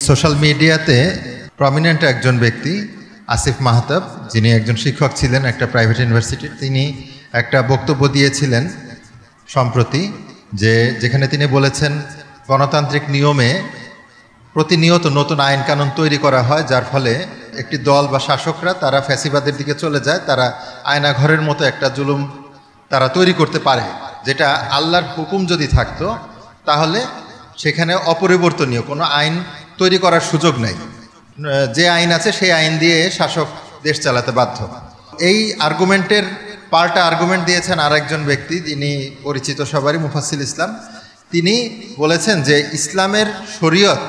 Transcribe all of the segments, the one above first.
Social মিডিয়াতে prominent একজন ব্যক্তি আসিফ মাহতাব, যিনি একজন শিক্ষক ছিলেন একটা প্রাইভেট ইউনিভার্সিটির, তিনি একটা বক্তব্য দিয়েছিলেন সম্প্রতি, যেখানে তিনি বলেছেন গণতান্ত্রিক নিয়মে প্রতিনিয়ত নতুন আইন কানুন তৈরি করা হয়, যার ফলে একটি দল বা শাসকরা তারা ফ্যাসিবাদের দিকে চলে যায়, তারা আয়নাঘরের মতো একটা জুলুম তারা তৈরি করতে পারে, যেটা আল্লাহর হুকুম যদি থাকতো তাহলে সেখানে অপরিবর্তনীয় কোনো আইন তৈরি করার সুযোগ নেই, যে আইন আছে সেই আইন দিয়ে শাসক দেশ চালাতে বাধ্য। এই আর্গুমেন্টের পাল্টা আর্গুমেন্ট দিয়েছেন আরেকজন ব্যক্তি, যিনি পরিচিত সবারই, মুফাসসিল ইসলাম। তিনি বলেছেন যে ইসলামের শরীয়ত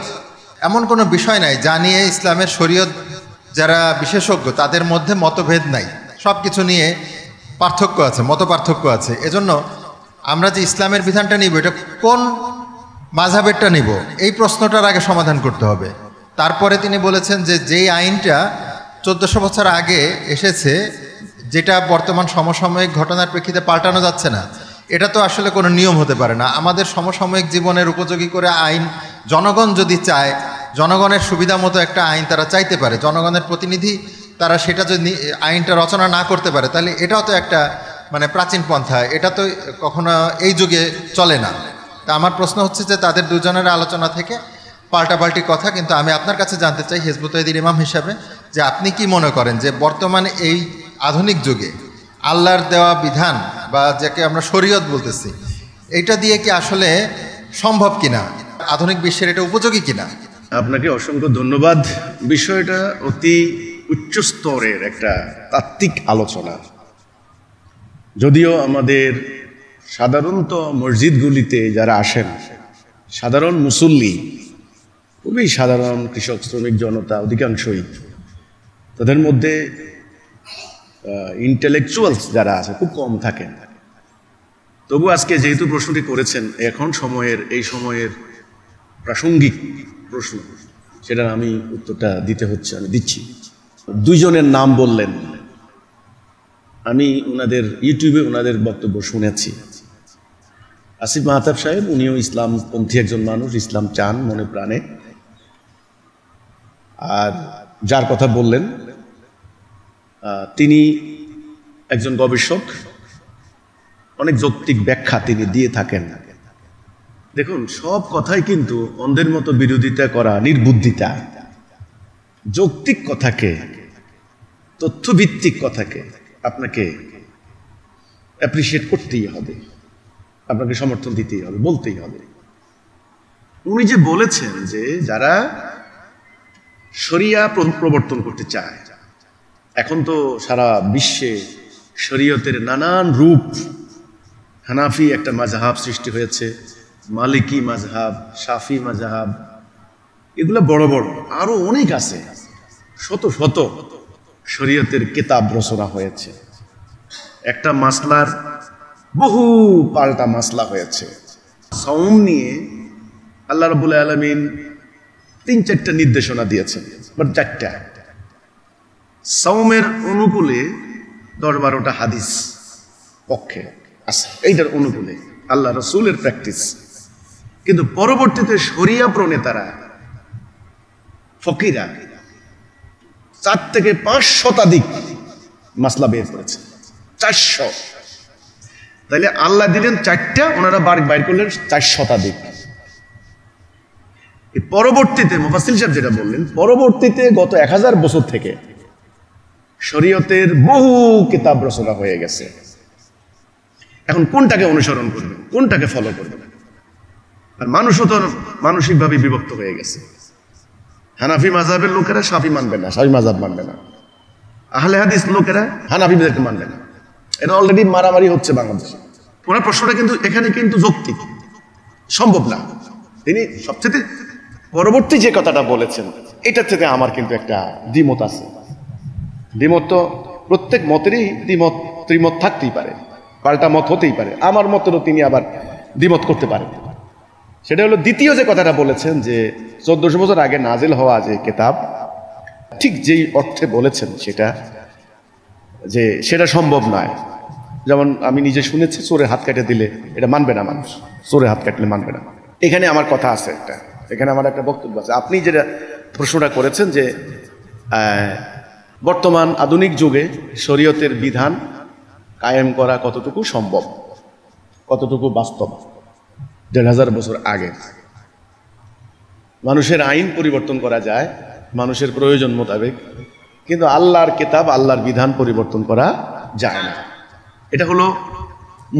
এমন কোনো বিষয় নাই যা নিয়ে ইসলামের শরীয়ত যারা বিশেষজ্ঞ তাদের মধ্যে মতভেদ নাই, সব কিছু নিয়ে পার্থক্য আছে, মত পার্থক্য আছে। এজন্য আমরা যে ইসলামের বিধানটা নিব এটা কোন মাযহাবেরটা নিব, এই প্রশ্নটার আগে সমাধান করতে হবে। তারপরে তিনি বলেছেন যে যেই আইনটা 1400 বছর আগে এসেছে, যেটা বর্তমান সমসাময়িক ঘটনার প্রেক্ষিতে পাল্টানো যাচ্ছে না, এটা তো আসলে কোনো নিয়ম হতে পারে না। আমাদের সমসাময়িক জীবনের উপযোগী করে আইন জনগণ যদি চায়, জনগণের সুবিধা মতো একটা আইন তারা চাইতে পারে, জনগণের প্রতিনিধি তারা সেটা যদি আইনটা রচনা না করতে পারে, তাহলে এটাও তো একটা প্রাচীন পন্থা, এটা তো কখনো এই যুগে চলে না। তা আমার প্রশ্ন হচ্ছে যে তাদের দুজনের আলোচনা থেকে পাল্টাপাল্টি কথা, কিন্তু আমি আপনার কাছে জানতে চাই হিজবুত তওহীদের ইমাম হিসাবে যে আপনি কি মনে করেন যে বর্তমানে এই আধুনিক যুগে আল্লাহর দেওয়া বিধান বা যাকে আমরা শরীয়ত বলতেছি, এইটা দিয়ে কি আসলে সম্ভব কিনা, আধুনিক বিশ্বের এটা উপযোগী কিনা? আপনাকে অসংখ্য ধন্যবাদ। বিষয়টা অতি উচ্চ স্তরের একটা তাত্ত্বিক আলোচনা। যদিও আমাদের সাধারণত মসজিদগুলিতে যারা আসেন, সাধারণ মুসল্লি, খুবই সাধারণ কৃষক শ্রমিক জনতা অধিকাংশই, তাদের মধ্যে ইন্টেলেকচুয়ালস যারা আছে খুব কম থাকেন। তবু আজকে যেহেতু প্রশ্নটি করেছেন, এখন এই সময়ের প্রাসঙ্গিক প্রশ্ন, সেটার আমি উত্তরটা আমি দিচ্ছি। দুইজনের নাম বললেন, আমি ওনাদের ইউটিউবে ওনাদের বক্তব্য শুনেছি। আসিফ মাহতাব সাহেব, উনিও ইসলামপন্থী একজন মানুষ, ইসলাম চান মনে প্রাণে। আর যার কথা বললেন তিনি একজন গবেষক, অনেক যৌক্তিক ব্যাখ্যা তিনি দিয়ে থাকেন। দেখুন, সব কথাই কিন্তু অন্ধের মতো বিরোধিতা করা নির্বুদ্ধিতা। যৌক্তিক কথাকে, তথ্যভিত্তিক কথাকে আপনাকে অ্যাপ্রিসিয়েট করতেই হবে, আপনাকে সমর্থন দিতেই হবে, বলতেই হবে। উনি যে বলেছেন যে যারা শরিয়া প্রবর্তন করতে চায়, এখন তো সারা বিশ্বে শরীয়তের নানান রূপ, হানাফি একটা মাযহাব সৃষ্টি হয়েছে, মালিকি মাযহাব, শাফি মাযহাব, এগুলো বড় বড় আরো অনেক আছে, শত শত শরীয়তের কিতাব রচনা হয়েছে। একটা মাসলার বহু পাল্টা মাসলা হয়েছে। সাওম নিয়ে আল্লাহ রাব্বুল আলামিন 3-4টা নির্দেশনা দিয়েছেন, বাট 4টা। সাওমের অনুকূলে 10-12টা হাদিস পক্ষে আছে, এইটার অনুকূলে আল্লাহ রাসূলের প্র্যাকটিস। কিন্তু পরবর্তীতে শরিয়া প্রণেতারা, ফকিরা 4 থেকে 5 শতাধিক মাসলা বের করেছে, 400। তাইলে আল্লাহ দিলেন 4টা, ওনারা বাইর করলেন 4 শতাধিক। পরবর্তীতে মুফাসসিল সাহেব যেটা বললেন, পরবর্তীতে গত 1000 বছর থেকে শরীয়তের বহু কিতাব রচনা হয়ে গেছে। এখন কোনটাকে অনুসরণ করবেন, কোনটাকে ফলো করবেন? আর মানুষও তো মানসিকভাবে বিভক্ত হয়ে গেছে। হানাফি মাযহাবের লোকেরা শাফি মানবে না, শাফি মাযহাব মানবে না। আহলে হাদিস লোকেরা হানাফিদেরকে মানবে না। এটা অলরেডি মারামারি হচ্ছে বাংলাদেশে। ওনার প্রশ্নটা কিন্তু এখানে কিন্তু যৌক্তিক, সম্ভব না। তিনি সবচেয়ে পরবর্তী যে কথাটা বলেছেন, এটার থেকে আমার কিন্তু একটা দ্বিমত আছে। দ্বিমত তো প্রত্যেক মতেরই ত্রিমত থাকতেই পারে, পাল্টা মত হতেই পারে। আমার মতেরও তিনি আবার দ্বিমত করতে পারেন। সেটা হলো দ্বিতীয় যে কথাটা বলেছেন যে 1400 বছর আগে নাজিল হওয়া যে কিতাব, ঠিক যেই অর্থে বলেছেন সেটা সম্ভব নয়। যেমন আমি নিজে শুনেছি, চোরে হাত কেটে দিলে এটা মানবে না মানুষ, চোরে হাত কাটলে মানবে না। এখানে আমার কথা আছে একটা, এখানে আমার একটা বক্তব্য আছে। আপনি যেটা প্রশ্নটা করেছেন যে বর্তমান আধুনিক যুগে শরীয়তের বিধান কায়েম করা কতটুকু সম্ভব, কতটুকু বাস্তব। ১,৫০০ বছর আগে মানুষের আইন পরিবর্তন করা যায় মানুষের প্রয়োজন মোতাবেক, কিন্তু আল্লাহর কিতাব, আল্লাহর বিধান পরিবর্তন করা যায় না। এটা হলো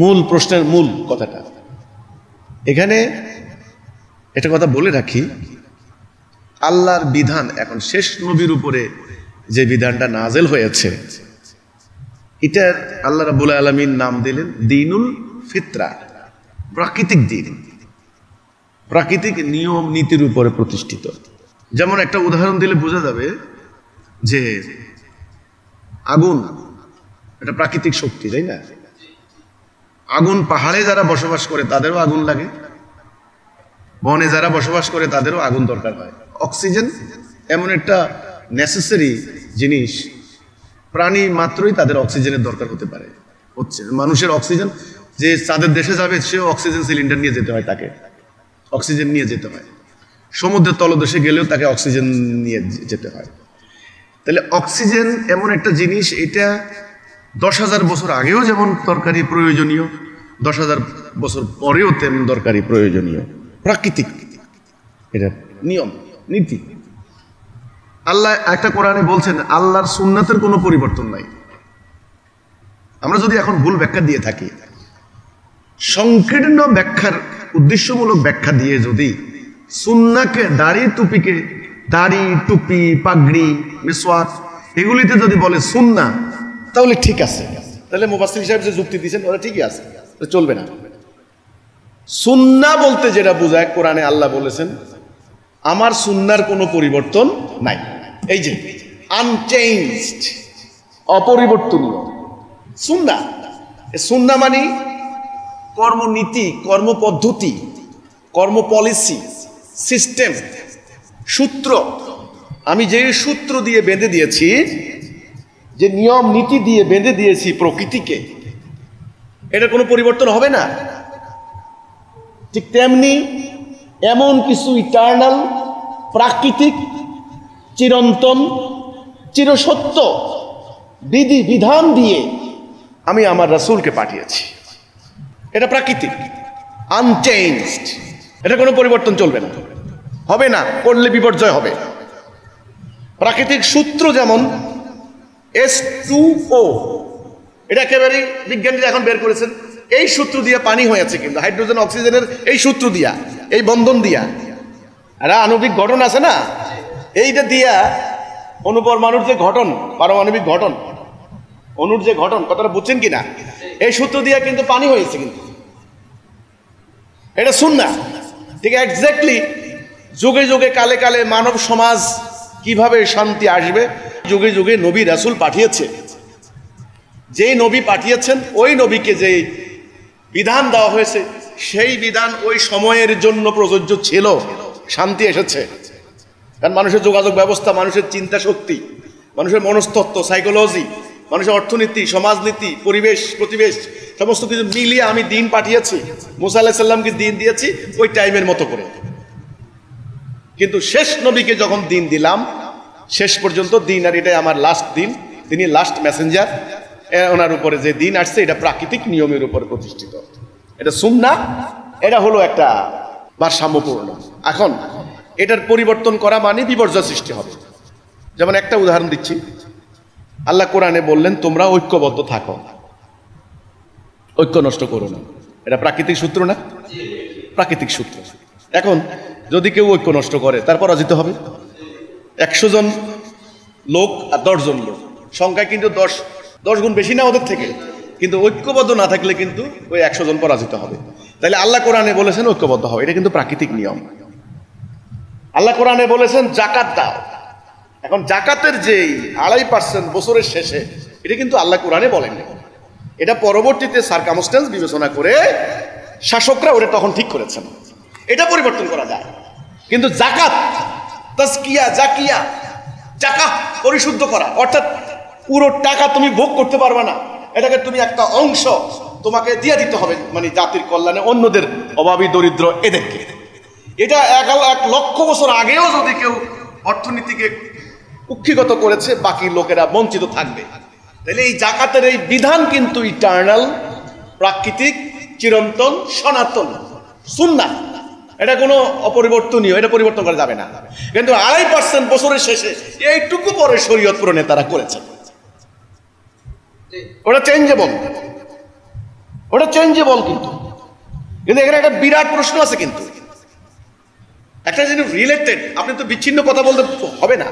মূল প্রশ্নের মূল কথাটা। এখানে একটা কথা বলে রাখি, আল্লাহর বিধান এখন শেষ নবীর উপরে যে বিধানটা নাজেল হয়েছে, এটার আল্লাহ রাব্বুল আলামিন নাম দিলেন দ্বীনুল ফিতরা, প্রাকৃতিক দিন, প্রাকৃতিক নিয়ম নীতির উপরে প্রতিষ্ঠিত। যেমন একটা উদাহরণ দিলে বোঝা যাবে যে আগুন এটা প্রাকৃতিক শক্তি, তাই না? আগুন পাহাড়ে যারা বসবাস করে তাদেরও আগুন লাগে, বনে যারা বসবাস করে তাদেরও আগুন দরকার হয়। অক্সিজেন এমন একটা নেসেসারি জিনিস, প্রাণী মাত্রই তাদের অক্সিজেনের দরকার হতে পারে। হচ্ছে মানুষের অক্সিজেন, যে চাঁদের দেশে যাবে সেও অক্সিজেন সিলিন্ডার নিয়ে যেতে হয়, তাকে অক্সিজেন নিয়ে যেতে হয়। সমুদ্রের তলদেশে গেলেও তাকে অক্সিজেন নিয়ে যেতে হয়। তাহলে অক্সিজেন এমন একটা জিনিস, এটা ১০,০০০ বছর আগেও যেমন দরকারি প্রয়োজনীয়, ১০,০০০ বছর পরেও তেমন দরকারি প্রয়োজনীয়, প্রাকৃতিক এটা নিয়ম নীতি। আল্লাহ একটা কোরআনে বলছেন আল্লাহর সুন্নাতের কোনো পরিবর্তন নাই। আমরা যদি এখন ভুল ব্যাখ্যা দিয়ে থাকি, সংকীর্ণ ব্যাখ্যার, উদ্দেশ্যমূলক ব্যাখ্যা দিয়ে যদি সুন্নাকে, দাড়ি টুপিকে, দাড়ি টুপি পাগড়ি মিসওয়াক এগুলিতে যদি বলে সুন্না, তাহলে ঠিক আছে। তাহলে মুফাসসির সাহেব যে যুক্তি দিয়েছেন ওরা ঠিকই আছে, চলবে না। সুন্না বলতে যেটা বোঝায়, কোরআনে আল্লাহ বলেছেন আমার সুন্নার কোনো পরিবর্তন নাই। এই যে আনচেঞ্জড, অপরিবর্তনীয় সুন্না। সুন্না মানে কর্মনীতি, কর্মপদ্ধতি, কর্ম পলিসি, সিস্টেম, সূত্র। আমি যে সূত্র দিয়ে বেঁধে দিয়েছি, যে নিয়ম নীতি দিয়ে বেঁধে দিয়েছি প্রকৃতিকে, এটার কোনো পরিবর্তন হবে না। ঠিক তেমনি এমন কিছু ইটার্নাল, প্রাকৃতিক, চিরন্তন, চিরসত্য বিধি বিধান দিয়ে আমি আমার রাসূলকে পাঠিয়েছি। এটা প্রাকৃতিক, আনচেঞ্জড, এটা কোনো পরিবর্তন চলবে না, হবে না, করলে বিপর্যয় হবে। প্রাকৃতিক সূত্র যেমন H2O, এটা একেবারেই বিজ্ঞানীরা এখন বের করেছেন, এই সূত্র দিয়ে পানি হয়েছে, কিন্তু হাইড্রোজেন অক্সিজেনের এই সূত্র দিয়া, এই বন্ধন দিয়া, আর আণবিক গঠন আছে না, এইটা দিয়া অনুপরমাণুর যে গঠন, পারমাণবিক গঠন, অণুর যে গঠন, কথাটা বুঝছেন কিনা? এই সূত্র দিয়ে কিন্তু পানি হয়েছে, কিন্তু এটা সুন্নাহ। ঠিক এক্স্যাক্টলি যুগে যুগে কালে কালে মানব সমাজ কিভাবে শান্তি আসবে, যুগে যুগে নবী রাসূল পাঠিয়েছে। যেই নবী পাঠিয়েছেন ওই নবীকে যে বিধান দেওয়া হয়েছে, সেই বিধান ওই সময়ের জন্য প্রযোজ্য ছিল, শান্তি এসেছে। কারণ মানুষের যোগাযোগ ব্যবস্থা, মানুষের চিন্তা শক্তি, মানুষের মনস্তত্ত্ব, সাইকোলজি, মানুষের অর্থনীতি, সমাজনীতি, পরিবেশ প্রতিবেশ সমস্ত কিছু মিলিয়ে আমি দিন পাঠিয়েছি। মুসা আলাইহিস সালামকে দিন দিয়েছি ওই টাইমের মতো করে। কিন্তু শেষ নবীকে যখন দিন দিলাম, শেষ পর্যন্ত দিন, আর এটাই আমার লাস্ট দিন, তিনি লাস্ট মেসেঞ্জার, ওনার উপরে যে দিন আসছে এটা প্রাকৃতিক নিয়মের উপরে প্রতিষ্ঠিত, এটা সুন্নাহ, এটা হলো একটা ভারসাম্যপূর্ণ। এখন এটার পরিবর্তন করা মানে বিপর্যয় সৃষ্টি হবে। যেমন একটা উদাহরণ দিচ্ছি, আল্লাহ কোরআনে বললেন তোমরা ঐক্যবদ্ধ থাকো, ঐক্য নষ্ট করো না। এটা প্রাকৃতিক সূত্র না? প্রাকৃতিক সূত্র। এখন যদি কেউ ঐক্য নষ্ট করে তার পরাজিত হবে। 100 জন লোক আর 10 জন লোক, সংখ্যায় কিন্তু 10 গুণ বেশি না ওদের থেকে, কিন্তু ঐক্যবদ্ধ না থাকলে কিন্তু ওই 100 জন পরাজিত হবে। তাহলে আল্লাহ কোরআনে বলেছেন ঐক্যবদ্ধ হবে, এটা কিন্তু প্রাকৃতিক নিয়ম। আল্লাহ কোরআনে বলেছেন জাকাত দাও। এখন জাকাতের যেই 2.5% বছরের শেষে, এটা কিন্তু আল্লাহ কোরআনে বলেন, এটা পরবর্তীতে সারকামস্টেন্স বিবেচনা করে শাসকরা ওটা তখন ঠিক করেছেন, এটা পরিবর্তন করা যায়। কিন্তু জাকাত, তাজকিয়া, জাকিয়া, জাকাত পরিশুদ্ধ করা, অর্থাৎ পুরো টাকা তুমি ভোগ করতে পারবে না, এটাকে তুমি একটা অংশ তোমাকে দিয়ে দিতে হবে, মানে জাতির কল্যাণে, অন্যদের, অভাবী দরিদ্র এদেরকে। এটা 1,00,000 বছর আগেও যদি কেউ অর্থনীতিকে কুক্ষিগত করেছে, বাকি লোকেরা বঞ্চিত থাকবে। তাহলে এই জাকাতের এই বিধান কিন্তু ইটার্নাল, প্রাকৃতিক, চিরন্তন, সনাতন, সুন্নাহ। এটা কোনো অপরিবর্তনীয়, এটা পরিবর্তন করা যাবে না। কিন্তু 2.5% বছরের শেষে এইটুকু পরে শরীয়ত প্রণেতারা করেছে, ওটা চেঞ্জেবল, ওটা চেঞ্জেবল। কিন্তু এখানে একটা বিরাট প্রশ্ন আছে, কিন্তু একটা জিনিস রিলেটেড, আপনি তো বিচ্ছিন্ন কথা বলতে হবে না।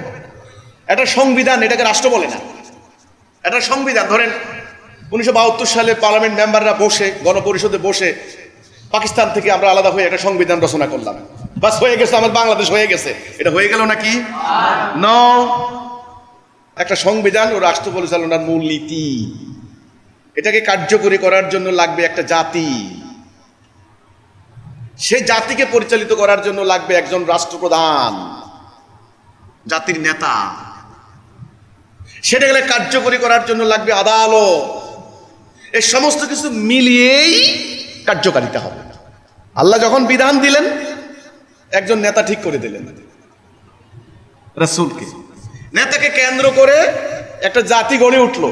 একটা সংবিধান, এটাকে রাষ্ট্র বলে না, একটা সংবিধান। ধরেন 1972 সালে পার্লামেন্ট মেম্বাররা বসে, গণপরিষদে বসে, পাকিস্তান থেকে আমরা আলাদা হয়ে একটা সংবিধান রচনা করলাম, বাস হয়ে গেছে, আমার বাংলাদেশ হয়ে গেছে। এটা হয়ে গেল নাকি? না, একটা সংবিধান ও রাষ্ট্র পরিচালনার মূল নীতি, এটাকে কার্যকরী করার জন্য লাগবে একটা জাতি, সেই জাতিকে পরিচালিত করার জন্য লাগবে একজন রাষ্ট্রপ্রধান, জাতির নেতা। সেটা গেলে কার্যকরী করার জন্য লাগবে আদালত। এই সমস্ত কিছু মিলিয়েই কার্যকারিতা হবে। আল্লাহ যখন বিধান দিলেন, একজন নেতা ঠিক করে দিলেন, রাসূলকে। নেতাকে কেন্দ্র করে একটা জাতি গড়ে উঠল,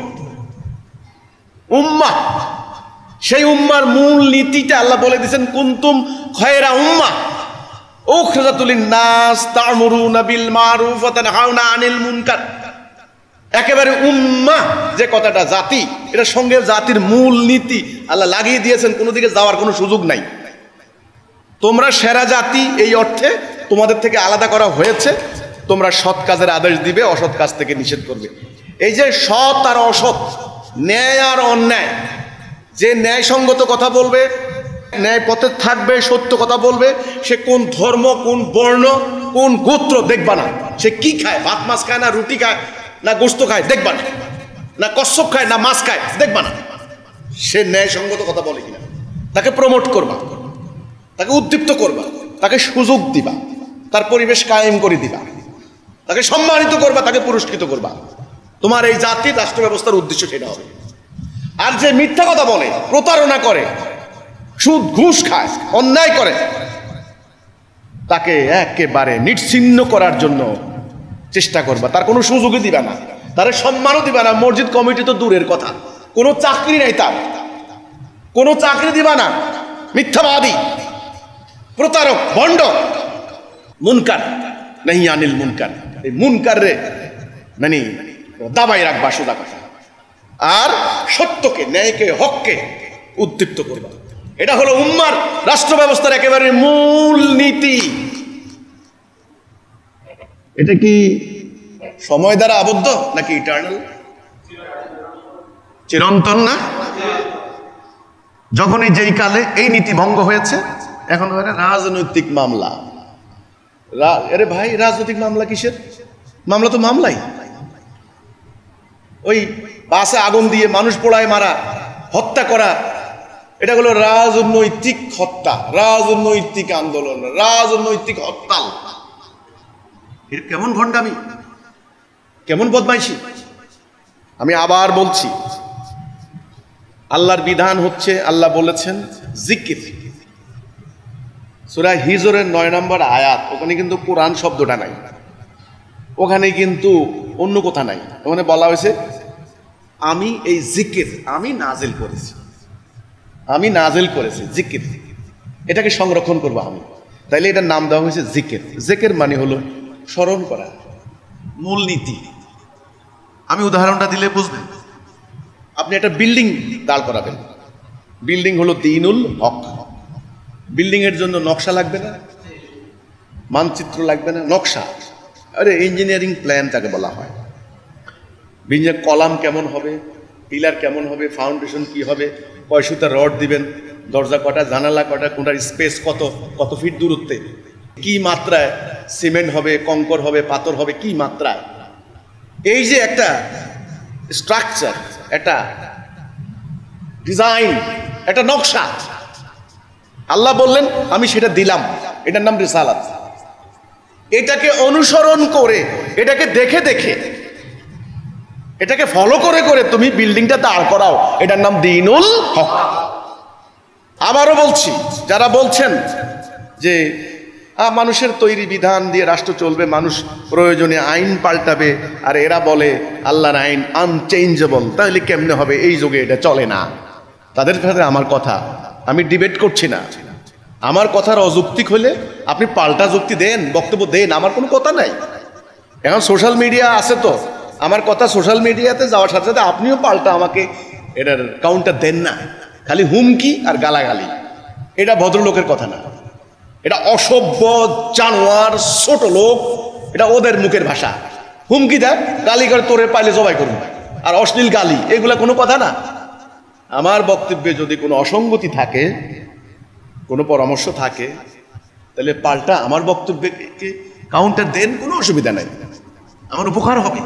উম্মাহ। সেই উম্মার মূল নীতিটা আল্লাহ বলে দিয়েছেন, কুনতুম খায়রা উম্মাহ উখরিজাত লিন-নাস তা'মুরুনা বিল মা'রুফ ওয়া তানহাউনা আনিল মুনকার। একেবারে উম্মাহ যে কথাটা, জাতি, এটার সঙ্গে জাতির মূল নীতি আল্লাহ লাগিয়ে দিয়েছেন, কোনো দিকে যাওয়ার কোনো সুযোগ নাই। তোমরা সেরা জাতি, এই অর্থে তোমাদের থেকে আলাদা করা হয়েছে। তোমরা সৎ কাজের আদেশ দিবে, অসৎ কাজ থেকে নিষেধ করবে। এই যে সৎ আর অসৎ, ন্যায় আর অন্যায়, যে ন্যায়সঙ্গত কথা বলবে, ন্যায় পথে থাকবে, সত্য কথা বলবে, সে কোন ধর্ম, কোন বর্ণ, কোন গোত্র দেখবা না। সে কি খায়, ভাত মাছ খায় না রুটি খায় না গোস্ত খায় দেখবা না, না কচ্ছপ খায় না মাছ খায় দেখবা না। সে ন্যায়সঙ্গত কথা বলে কিনা, তাকে প্রমোট করবা, তাকে উদ্দীপ্ত করবা, তাকে সুযোগ দিবা, তার পরিবেশ কায়েম করে দিবা, তাকে সম্মানিত করবা, তাকে পুরস্কৃত করবা। তোমার এই জাতির রাষ্ট্র ব্যবস্থার উদ্দেশ্য সেটা হবে। আর যে মিথ্যা কথা বলে, প্রতারণা করে, সুদ ঘুষ খায়, অন্যায় করে, তাকে একেবারে নিশ্চিহ্ন করার জন্য চেষ্টা করবা। তার কোনো সুযোগই দিবা না, তার সম্মানও দিবা না। মসজিদ কমিটি তো দূরের কথা, কোনো চাকরি নাই তার, কোনো চাকরি দিবা না। মিথ্যাবাদী, প্রতারক, ভণ্ড, মুনকার নাহি আনিল মুনকার। এই মুনকার রে মানে দাবাই রাখবা, সোজা কথা। আর সত্যকে, ন্যায়কে, হককে উদ্দীপ্ত করবা। এটা হলো উম্মার রাষ্ট্র ব্যবস্থার একেবারে মূল নীতি। এটা কি সময় দ্বারা আবদ্ধ নাকি ইটার্নাল, চিরন্তন না? যখনই যেই কালে এই নীতি ভঙ্গ হয়েছে, এখন রাজনৈতিক মামলা। আরে ভাই, রাজনৈতিক মামলা কিসের? মামলা তো মামলাই। ওই বাসে আগুন দিয়ে মানুষ পোড়ায় মারা, হত্যা করা, এটা হলো রাজনৈতিক হত্যা, রাজনৈতিক আন্দোলন, রাজনৈতিক হরতাল। এর কেমন ভণ্ডামি, কেমন বদমাইশি! আমি আবার বলছি, আল্লাহর বিধান হচ্ছে, আল্লাহ বলেছেন জিকির। সূরা হিজরের 9 নম্বর আয়াত, ওখানে কিন্তু কোরআন শব্দটা নাই, ওখানে কিন্তু অন্য কথা নাই। ওখানে বলা হয়েছে আমি এই জিকির আমি নাজিল করেছি, আমি নাজিল করেছি জিকির, এটাকে সংরক্ষণ করবো আমি। তাইলে এটার নাম দেওয়া হয়েছে জিকির। জিকির মানে হলো স্মরণ করা, মূলনীতি। আমি উদাহরণটা দিলে বুঝবেন। আপনি একটা বিল্ডিং দাঁড় করাবেন, বিল্ডিং হলো দ্বীনুল হক। বিল্ডিং এর জন্য নকশা লাগবে না, মানচিত্র লাগবে না, নকশা। আরে ইঞ্জিনিয়ারিং প্ল্যান তাকে বলা হয়। বিল্ডিংয়ের কলাম কেমন হবে, পিলার কেমন হবে, ফাউন্ডেশন কি হবে, কয় সুতা রড দিবেন, দরজা কটা, জানালা কটা, কোনটার স্পেস কত, কত ফিট দূরত্বে, কি মাত্রায় সিমেন্ট হবে, কংকর হবে, পাথর হবে, কি মাত্রায়। এই যে একটা স্ট্রাকচার, একটা ডিজাইন, একটা নকশা, আল্লাহ বললেন আমি সেটা দিলাম, এটার নাম রিসালাত। এটাকে অনুসরণ করে, এটাকে দেখে দেখে, এটাকে ফলো করে করে তুমি বিল্ডিংটা দাঁড় করাও, এটার নাম দ্বীনুল হক। আবারও বলছি, যারা বলছেন যে মানুষের তৈরি বিধান দিয়ে রাষ্ট্র চলবে, মানুষ প্রয়োজনে আইন পাল্টাবে, আর এরা বলে আল্লাহর আইন আনচেঞ্জেবল। তাহলে কেমনে হবে? এই যুগে এটা চলে না। তাদের সাথে আমার কথা, আমি ডিবেট করছি না। আমার কথার অযৌক্তিক হলে আপনি পাল্টা যুক্তি দেন, বক্তব্য দেন, আমার কোনো কথা নাই। এখন সোশ্যাল মিডিয়া আছে, তো আমার কথা সোশ্যাল মিডিয়াতে যাওয়ার সাথে সাথে আপনিও পাল্টা আমাকে এটার কাউন্টার দেন না। খালি হুমকি আর গালাগালি, এটা ভদ্রলোকের কথা না, এটা অসভ্য জানোয়ার ছোট লোক, এটা ওদের মুখের ভাষা। হুমকি দেয়, গালি করে, তোরে পাইলে জবাই করুন, আর অশ্লীল গালি, এগুলা কোনো কথা না। আমার বক্তব্যে যদি কোনো অসঙ্গতি থাকে, কোনো পরামর্শ থাকে, তাহলে পাল্টা আমার বক্তব্যকে কাউন্টার দেন, কোনো অসুবিধা নাই, আমার উপকার হবে।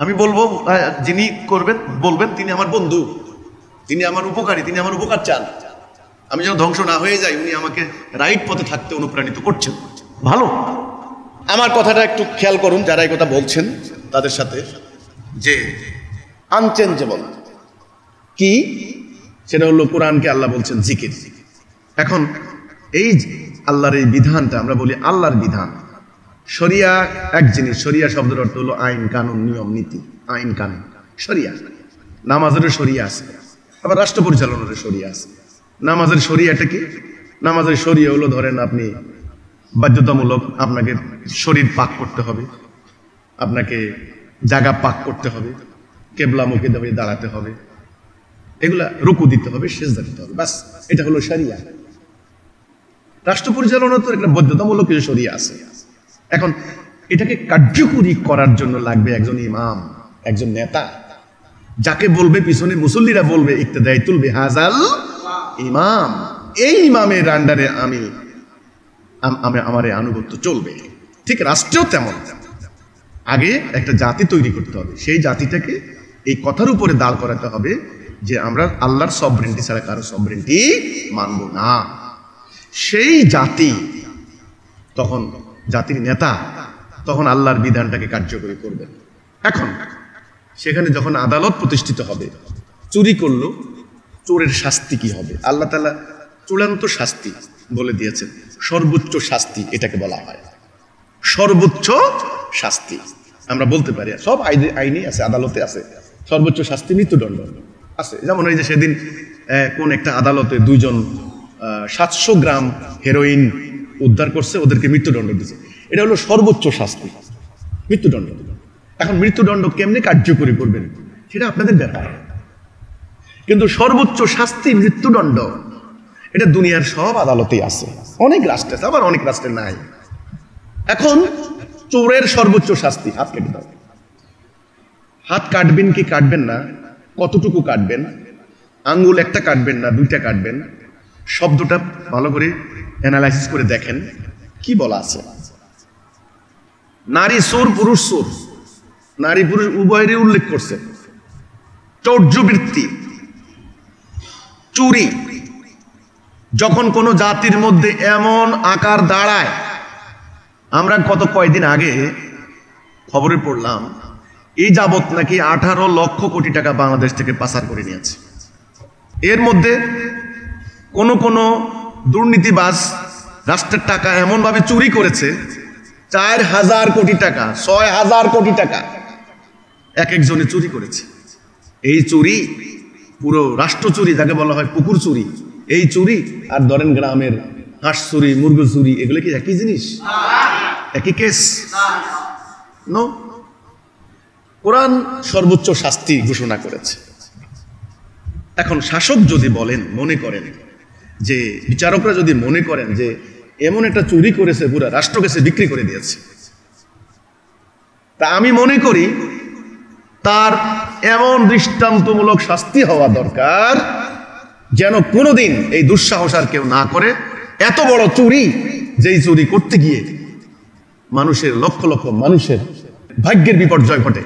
আমি বলবো, যিনি করবেন বলবেন তিনি আমার বন্ধু, তিনি আমার উপকারী, তিনি আমার উপকার চান, আমি যেন ধ্বংস না হয়ে যাই, উনি আমাকে রাইট পথে থাকতে অনুপ্রাণিত করছেন। ভালো, আমার কথাটা একটু খেয়াল করুন যারা এই কথা বলছেন তাদের সাথে, যে আনচেঞ্জেবল কি, সেটা হলো কোরআনকে আল্লাহ বলছেন জিকির। এখন এই আল্লাহর এই বিধানটা আমরা বলি আল্লাহর বিধান। শরিয়া এক জিনিস, শরিয়া শব্দের অর্থ হলো আইন, কানুন, নিয়ম, নীতি, আইন, কানুন, শরিয়া। নামাজেরও শরিয়া আছে, আবার রাষ্ট্র পরিচালনারও শরিয়া আছে। নামাজের শরিয়াটা কি? নামাজের শরিয়া হলো, ধরেন আপনি বাধ্যতামূলক আপনাকে শরীর পাক করতে হবে, আপনাকে জায়গা পাক করতে হবে, কেবলামুখী হয়ে দাঁড়াতে হবে, এগুলা রুকু দিতে হবে, সেজদা দিতে হবে, বাস, এটা হলো শরিয়া। রাষ্ট্র পরিচালনা তো একটা বাধ্যতামূলক কিছু শরিয়া আছে। এখন এটাকে কার্যকরী করার জন্য লাগবে একজন ইমাম, একজন নেতা, যাকে বলবে পিছনে মুসল্লিরা বলবে ইক্তেদাইতুল বিহাজাল ইমাম, এই ইমামের আন্ডারে আমার আনুগত্য চলবে। ঠিক রাষ্ট্রেও তেমন, আগে একটা জাতি তৈরি করতে হবে, সেই জাতিটাকে এই কথার উপরে দাঁড় করাতে হবে যে আমরা আল্লাহর সভরেন্টি ছাড়া কারো সভরেন্টি মানব না। সেই জাতি তখন, জাতির নেতা তখন আল্লাহর বিধানটাকে কার্যকরী করবে। এখন সেখানে যখন আদালত প্রতিষ্ঠিত হবে, চুরি করলো, চোরের শাস্তি কি হবে? আল্লাহ তাআলা চূড়ান্ত শাস্তি বলে দিয়েছেন, সর্বোচ্চ শাস্তি এটাকে বলা হয়, সর্বোচ্চ শাস্তি। আমরা বলতে পারি সব আইনে আছে, আদালতে আছে, সর্বোচ্চ শাস্তি মৃত্যুদণ্ড আছে। যেমন এই যে সেদিন কোন একটা আদালতে দুইজন 700 গ্রাম হেরোইন উদ্ধার করছে, ওদেরকে মৃত্যুদণ্ড দিচ্ছে, এটা হলো সর্বোচ্চ শাস্তি, মৃত্যুদণ্ড। এখন মৃত্যুদণ্ড কেমনে কার্যকরী করবেন সেটা আপনাদের ব্যাপার, কিন্তু সর্বোচ্চ শাস্তি মৃত্যুদণ্ড এটা দুনিয়ার সব আদালতেই আছে, অনেক রাষ্ট্রে আছে, আবার অনেক রাষ্ট্রে নাই। এখন চোরের সর্বোচ্চ শাস্তি হাত কেটে দাও। হাত কাটবেন কি কাটবেন না, কতটুকু কাটবেন, আঙ্গুল একটা কাটবেন না দুইটা কাটবেন, শব্দটা ভালো করে অ্যানালাইসিস করে দেখেন কি বলা আছে। নারী চোর, পুরুষ চোর, নারী পুরুষ উভয়েরই উল্লেখ করছে। চৌর্যবৃত্তি, চুরি, যখন কোনো জাতির মধ্যে এমন আকার দাঁড়ায়, আমরা কয়েকদিন আগে খবরে পড়লাম এই যাবত নাকি 18 লক্ষ কোটি টাকা বাংলাদেশ থেকে পাচার করে নিয়েছে। এর মধ্যে কোন দুর্নীতিবাজ রাষ্ট্রের টাকা এমনভাবে চুরি করেছে 4000 কোটি টাকা, 6000 কোটি টাকা এক একজনে চুরি করেছে। এই চুরি পুরো রাষ্ট্র চুরি, যাকে বলা হয় পুকুর চুরি, এই চুরি আর ধরেন গ্রামের হাঁস চুরি, মুরগি চুরি, এগুলো কি একই জিনিস, একই কেস? নো। কোরআন সর্বোচ্চ শাস্তি ঘোষণা করেছে। এখন শাসক যদি বলেন, মনে করেন যে, বিচারকরা যদি মনে করেন যে এমন একটা চুরি করেছে পুরো রাষ্ট্রকে সে বিক্রি করে দিয়েছে, তা আমি মনে করি তার এমন দৃষ্টান্তমূলক শাস্তি হওয়া দরকার যেন কোনোদিন এই দুঃসাহস আর কেউ না করে। এত বড় চুরি, যেই চুরি করতে গিয়ে মানুষের লক্ষ লক্ষ মানুষের ভাগ্যের বিপর্যয় ঘটে।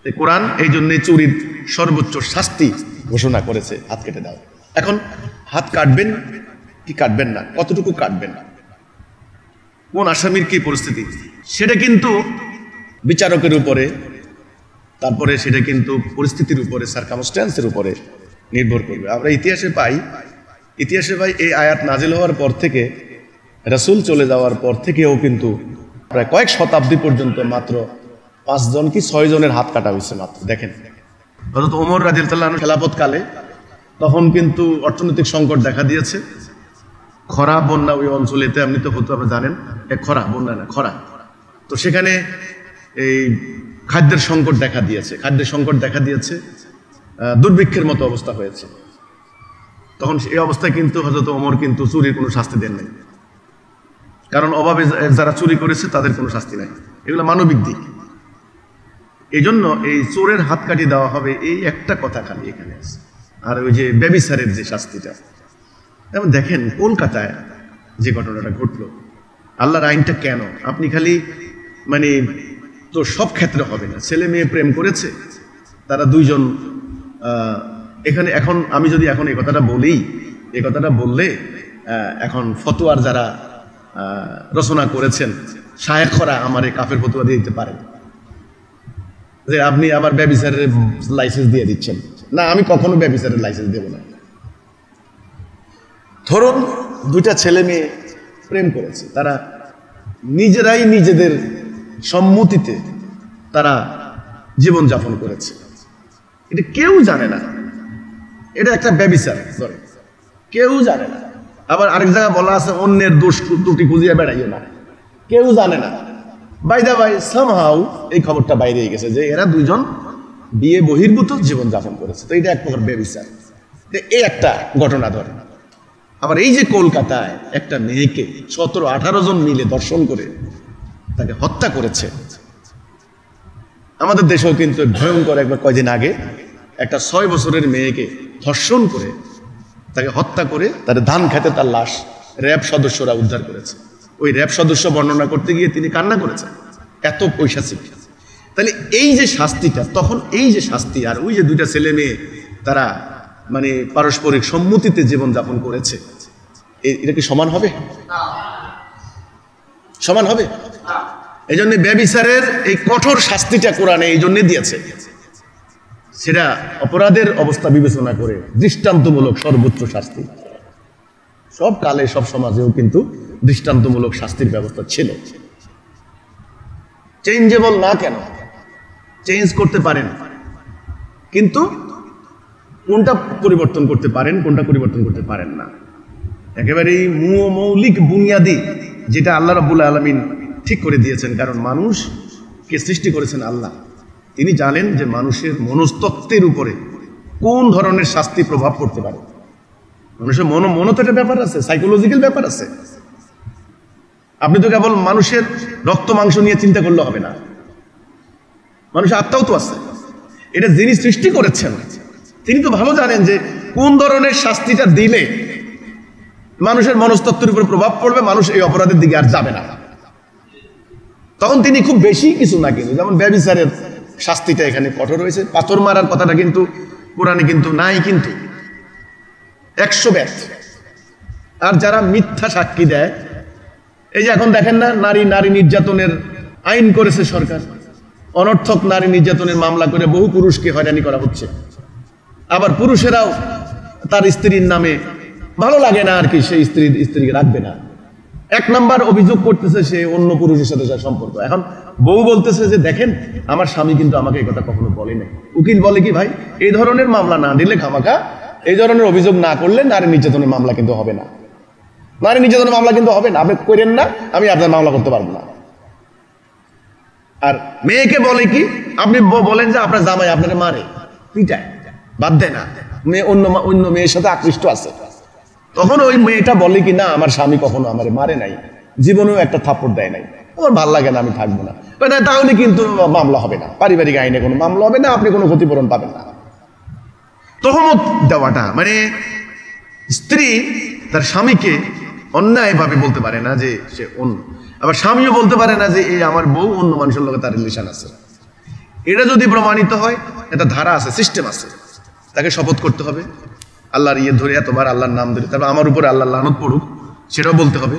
কোরআন এই জন্য চুরির সর্বোচ্চ শাস্তি ঘোষণা করেছে, হাত কেটে দাও। এখন হাত কাটবেন কি কাটবেন না, কতটুকু কাটবেন, কোন আসামির কি পরিস্থিতি, সেটা কিন্তু বিচারকের উপরে, তারপরে সেটা কিন্তু পরিস্থিতির উপরে, সারকামস্ট্যান্সের উপরে নির্ভর করবে। আমরা ইতিহাসে পাই এই আয়াত নাজিল হওয়ার পর থেকে রাসূল চলে যাওয়ার পর থেকেও কিন্তু প্রায় কয়েক শতাব্দী পর্যন্ত মাত্র 5 জন কি 6 জনের হাত কাটা হয়েছে মাত্র। দেখেন হযরত ওমর রাদিয়াল্লাহু আনহু খেলাফত কালে তখন কিন্তু অর্থনৈতিক সংকট দেখা দিয়েছে, খরা বন্যা ওই অঞ্চলেতে আপনি তো হতো আপনারা জানেন, খরা বন্যা না খরা, তো সেখানে এই খাদ্যের সংকট দেখা দিয়েছে, দুর্ভিক্ষের মতো অবস্থা হয়েছে। তখন এই অবস্থায় কিন্তু হযরত ওমর কিন্তু চুরির কোনো শাস্তি দেন নাই, কারণ অভাবে যারা চুরি করেছে তাদের কোনো শাস্তি নাই, এগুলো মানবিক দিক। এই জন্য এই চোরের হাত কাটিয়ে দেওয়া হবে এই একটা কথা খালি এখানে আছে। আর ওই যে ব্যভিচারের যে শাস্তিটা, যেমন দেখেন কলকাতায় যে ঘটনাটা ঘটলো, আল্লাহর আইনটা কেন আপনি খালি মানে তো সব ক্ষেত্রে হবে না, ছেলে মেয়ে প্রেম করেছে তারা দুইজন, এখানে এখন আমি যদি এখন এই কথাটা বললে এখন ফতোয়ার যারা রচনা করেছেন শায়েখরা আমার এই কাফের ফতোয়া দিয়ে দিতে পারেন যে আপনি আবার ব্যভিচারের লাইসেন্স দিয়ে দিচ্ছেন। না, আমি কখনো ব্যভিচারের লাইসেন্স দেব না। ধরুন দুইটা ছেলে মেয়ে প্রেম করেছে, তারা নিজেরাই নিজেদের সম্মতিতে তারা জীবনযাপন করেছে, এটা কেউ জানে না, এটা একটা ব্যভিচার, কেউ জানে না। আবার আরেক জায়গায় বলা আছে অন্যের দোষ ত্রুটি খুঁজিয়া বেড়াইও না, কেউ জানে না। বাই দা বাই সামহাউ এই খবরটা বাইরে গেছে যে এরা দুইজন বিয়ে বহির্ভূত জীবনযাপন করেছে, তো এটা এক প্রকার ব্যভিচার। এই একটা ঘটনা ধরে। আবার এই যে কলকাতায় একটা মেয়েকে 17-18 জন মিলে ধর্ষণ করে তাকে হত্যা করেছে, আমাদের দেশেও কিন্তু ভয়ঙ্কর একবার কয়দিন আগে একটা 6 বছরের মেয়েকে ধর্ষণ করে তাকে হত্যা করে তার ধান খেতে তার লাশ র্যাব সদস্যরা উদ্ধার করেছে। ওই র্যাব সদস্য বর্ণনা করতে গিয়ে তিনি কান্না করেছেন, এত পৈশাচিক। তাহলে এই যে শাস্তিটা, তখন এই যে শাস্তি, আর ওই যে দুইটা ছেলে মেয়ে তারা মানে পারস্পরিক সম্মতিতে জীবনযাপন করেছে, এটা কি সমান হবে? সমান হবে? এই জন্য ব্যভিচারের এই কঠোর শাস্তিটা কোরআনে এই জন্য দিয়েছে, সেটা অপরাধের অবস্থা বিবেচনা করে দৃষ্টান্তমূলক সর্বোচ্চ শাস্তি। সব কালে সব সমাজেও কিন্তু দৃষ্টান্তমূলক শাস্তির ব্যবস্থা ছিল। চেঞ্জেবল না কেন, চেঞ্জ করতে পারেন, কিন্তু কোনটা পরিবর্তন করতে পারেন, কোনটা পরিবর্তন করতে পারেন না। একেবারেই মৌলিক বুনিয়াদি যেটা আল্লাহ রাব্বুল আলামিন ঠিক করে দিয়েছেন, কারণ মানুষকে সৃষ্টি করেছেন আল্লাহ, তিনি জানেন যে মানুষের মনস্তত্ত্বের উপরে কোন ধরনের শাস্তি প্রভাব পড়তে পারে। মানুষের মনো তো একটা ব্যাপার আছে, সাইকোলজিক্যাল ব্যাপার আছে। আপনি তো কেবল মানুষের রক্ত মাংস নিয়ে চিন্তা করলে হবে না, মানুষের আত্মাও তো আছে। এটা যিনি সৃষ্টি করেছেন তিনি তো ভালো জানেন যে কোন ধরনের শাস্তিটা দিলে মানুষের মনস্তত্ত্বের উপর প্রভাব পড়বে, মানুষ এই অপরাধের দিকে আর যাবে না। তখন তিনি খুব বেশি কিছু না, কিন্তু যেমন ব্যভিচারের শাস্তিটা এখানে কঠোর হয়েছে। পাথর মারার কথাটা কিন্তু কোরআনে কিন্তু নাই, কিন্তু 100 ব্যাট। আর যারা মিথ্যা সাক্ষী দেয়, এই যে এখন দেখেন না নারী নির্যাতনের আইন করেছে সরকার, অনর্থক নারী নির্যাতনের মামলা করে বহু পুরুষকে হয়রানি করা হচ্ছে। আবার পুরুষেরাও তার স্ত্রীর নামে ভালো লাগে না আর কি, সেই স্ত্রীকে রাখবে না। 1 নাম্বার অভিযোগ করতেছে সে অন্য পুরুষের সাথে যার সম্পর্ক। এখন বউ বলতেছে যে দেখেন আমার স্বামী কিন্তু আমাকে এই কথা কখনো বলে নাই। উকিল বলে কি ভাই, এই ধরনের মামলা না দিলে খামাখা, এই ধরনের অভিযোগ না করলে নারী নির্যাতনের মামলা কিন্তু হবে না, নারী নির্যাতনের মামলা কিন্তু হবে না, আপনি করেন না, আমি আপনার মামলা করতে পারবো না। আর মেয়েকে বলে কি, আপনি বলেন যে আপনার জামাই আপনাকে মারে পিটায় বাদ দেয় না, মেয়ে অন্য মেয়ের সাথে আকৃষ্ট আছে, তখন ওই মেয়েটা বলে কি না আমার স্বামী কখনো আমারে মারে নাই, জীবনেও একটা থাপ্পড় দেয় নাই, আমার ভাল লাগে না, আমি থাকবো না। তাহলে কিন্তু মামলা হবে না, পারিবারিক আইনে কোনো মামলা হবে না, আপনি কোনো ক্ষতিপূরণ পাবেন না। তহমত দেওয়াটা মানে স্ত্রী তার স্বামীকে অন্যায়ভাবে বলতে পারে না যে সে অন্য, আবার স্বামীও বলতে পারে না যে এই আমার বউ অন্য মানুষের লোকে তার রিলেশন আছে। এটা যদি প্রমাণিত হয়, একটা ধারা আছে, সিস্টেম আছে, তাকে শপথ করতে হবে আল্লাহর ইয়ে ধরে, এতবার আল্লাহর নাম ধরে, তারপর আমার উপরে আল্লাহর লানত পড়ুক সেটাও বলতে হবে।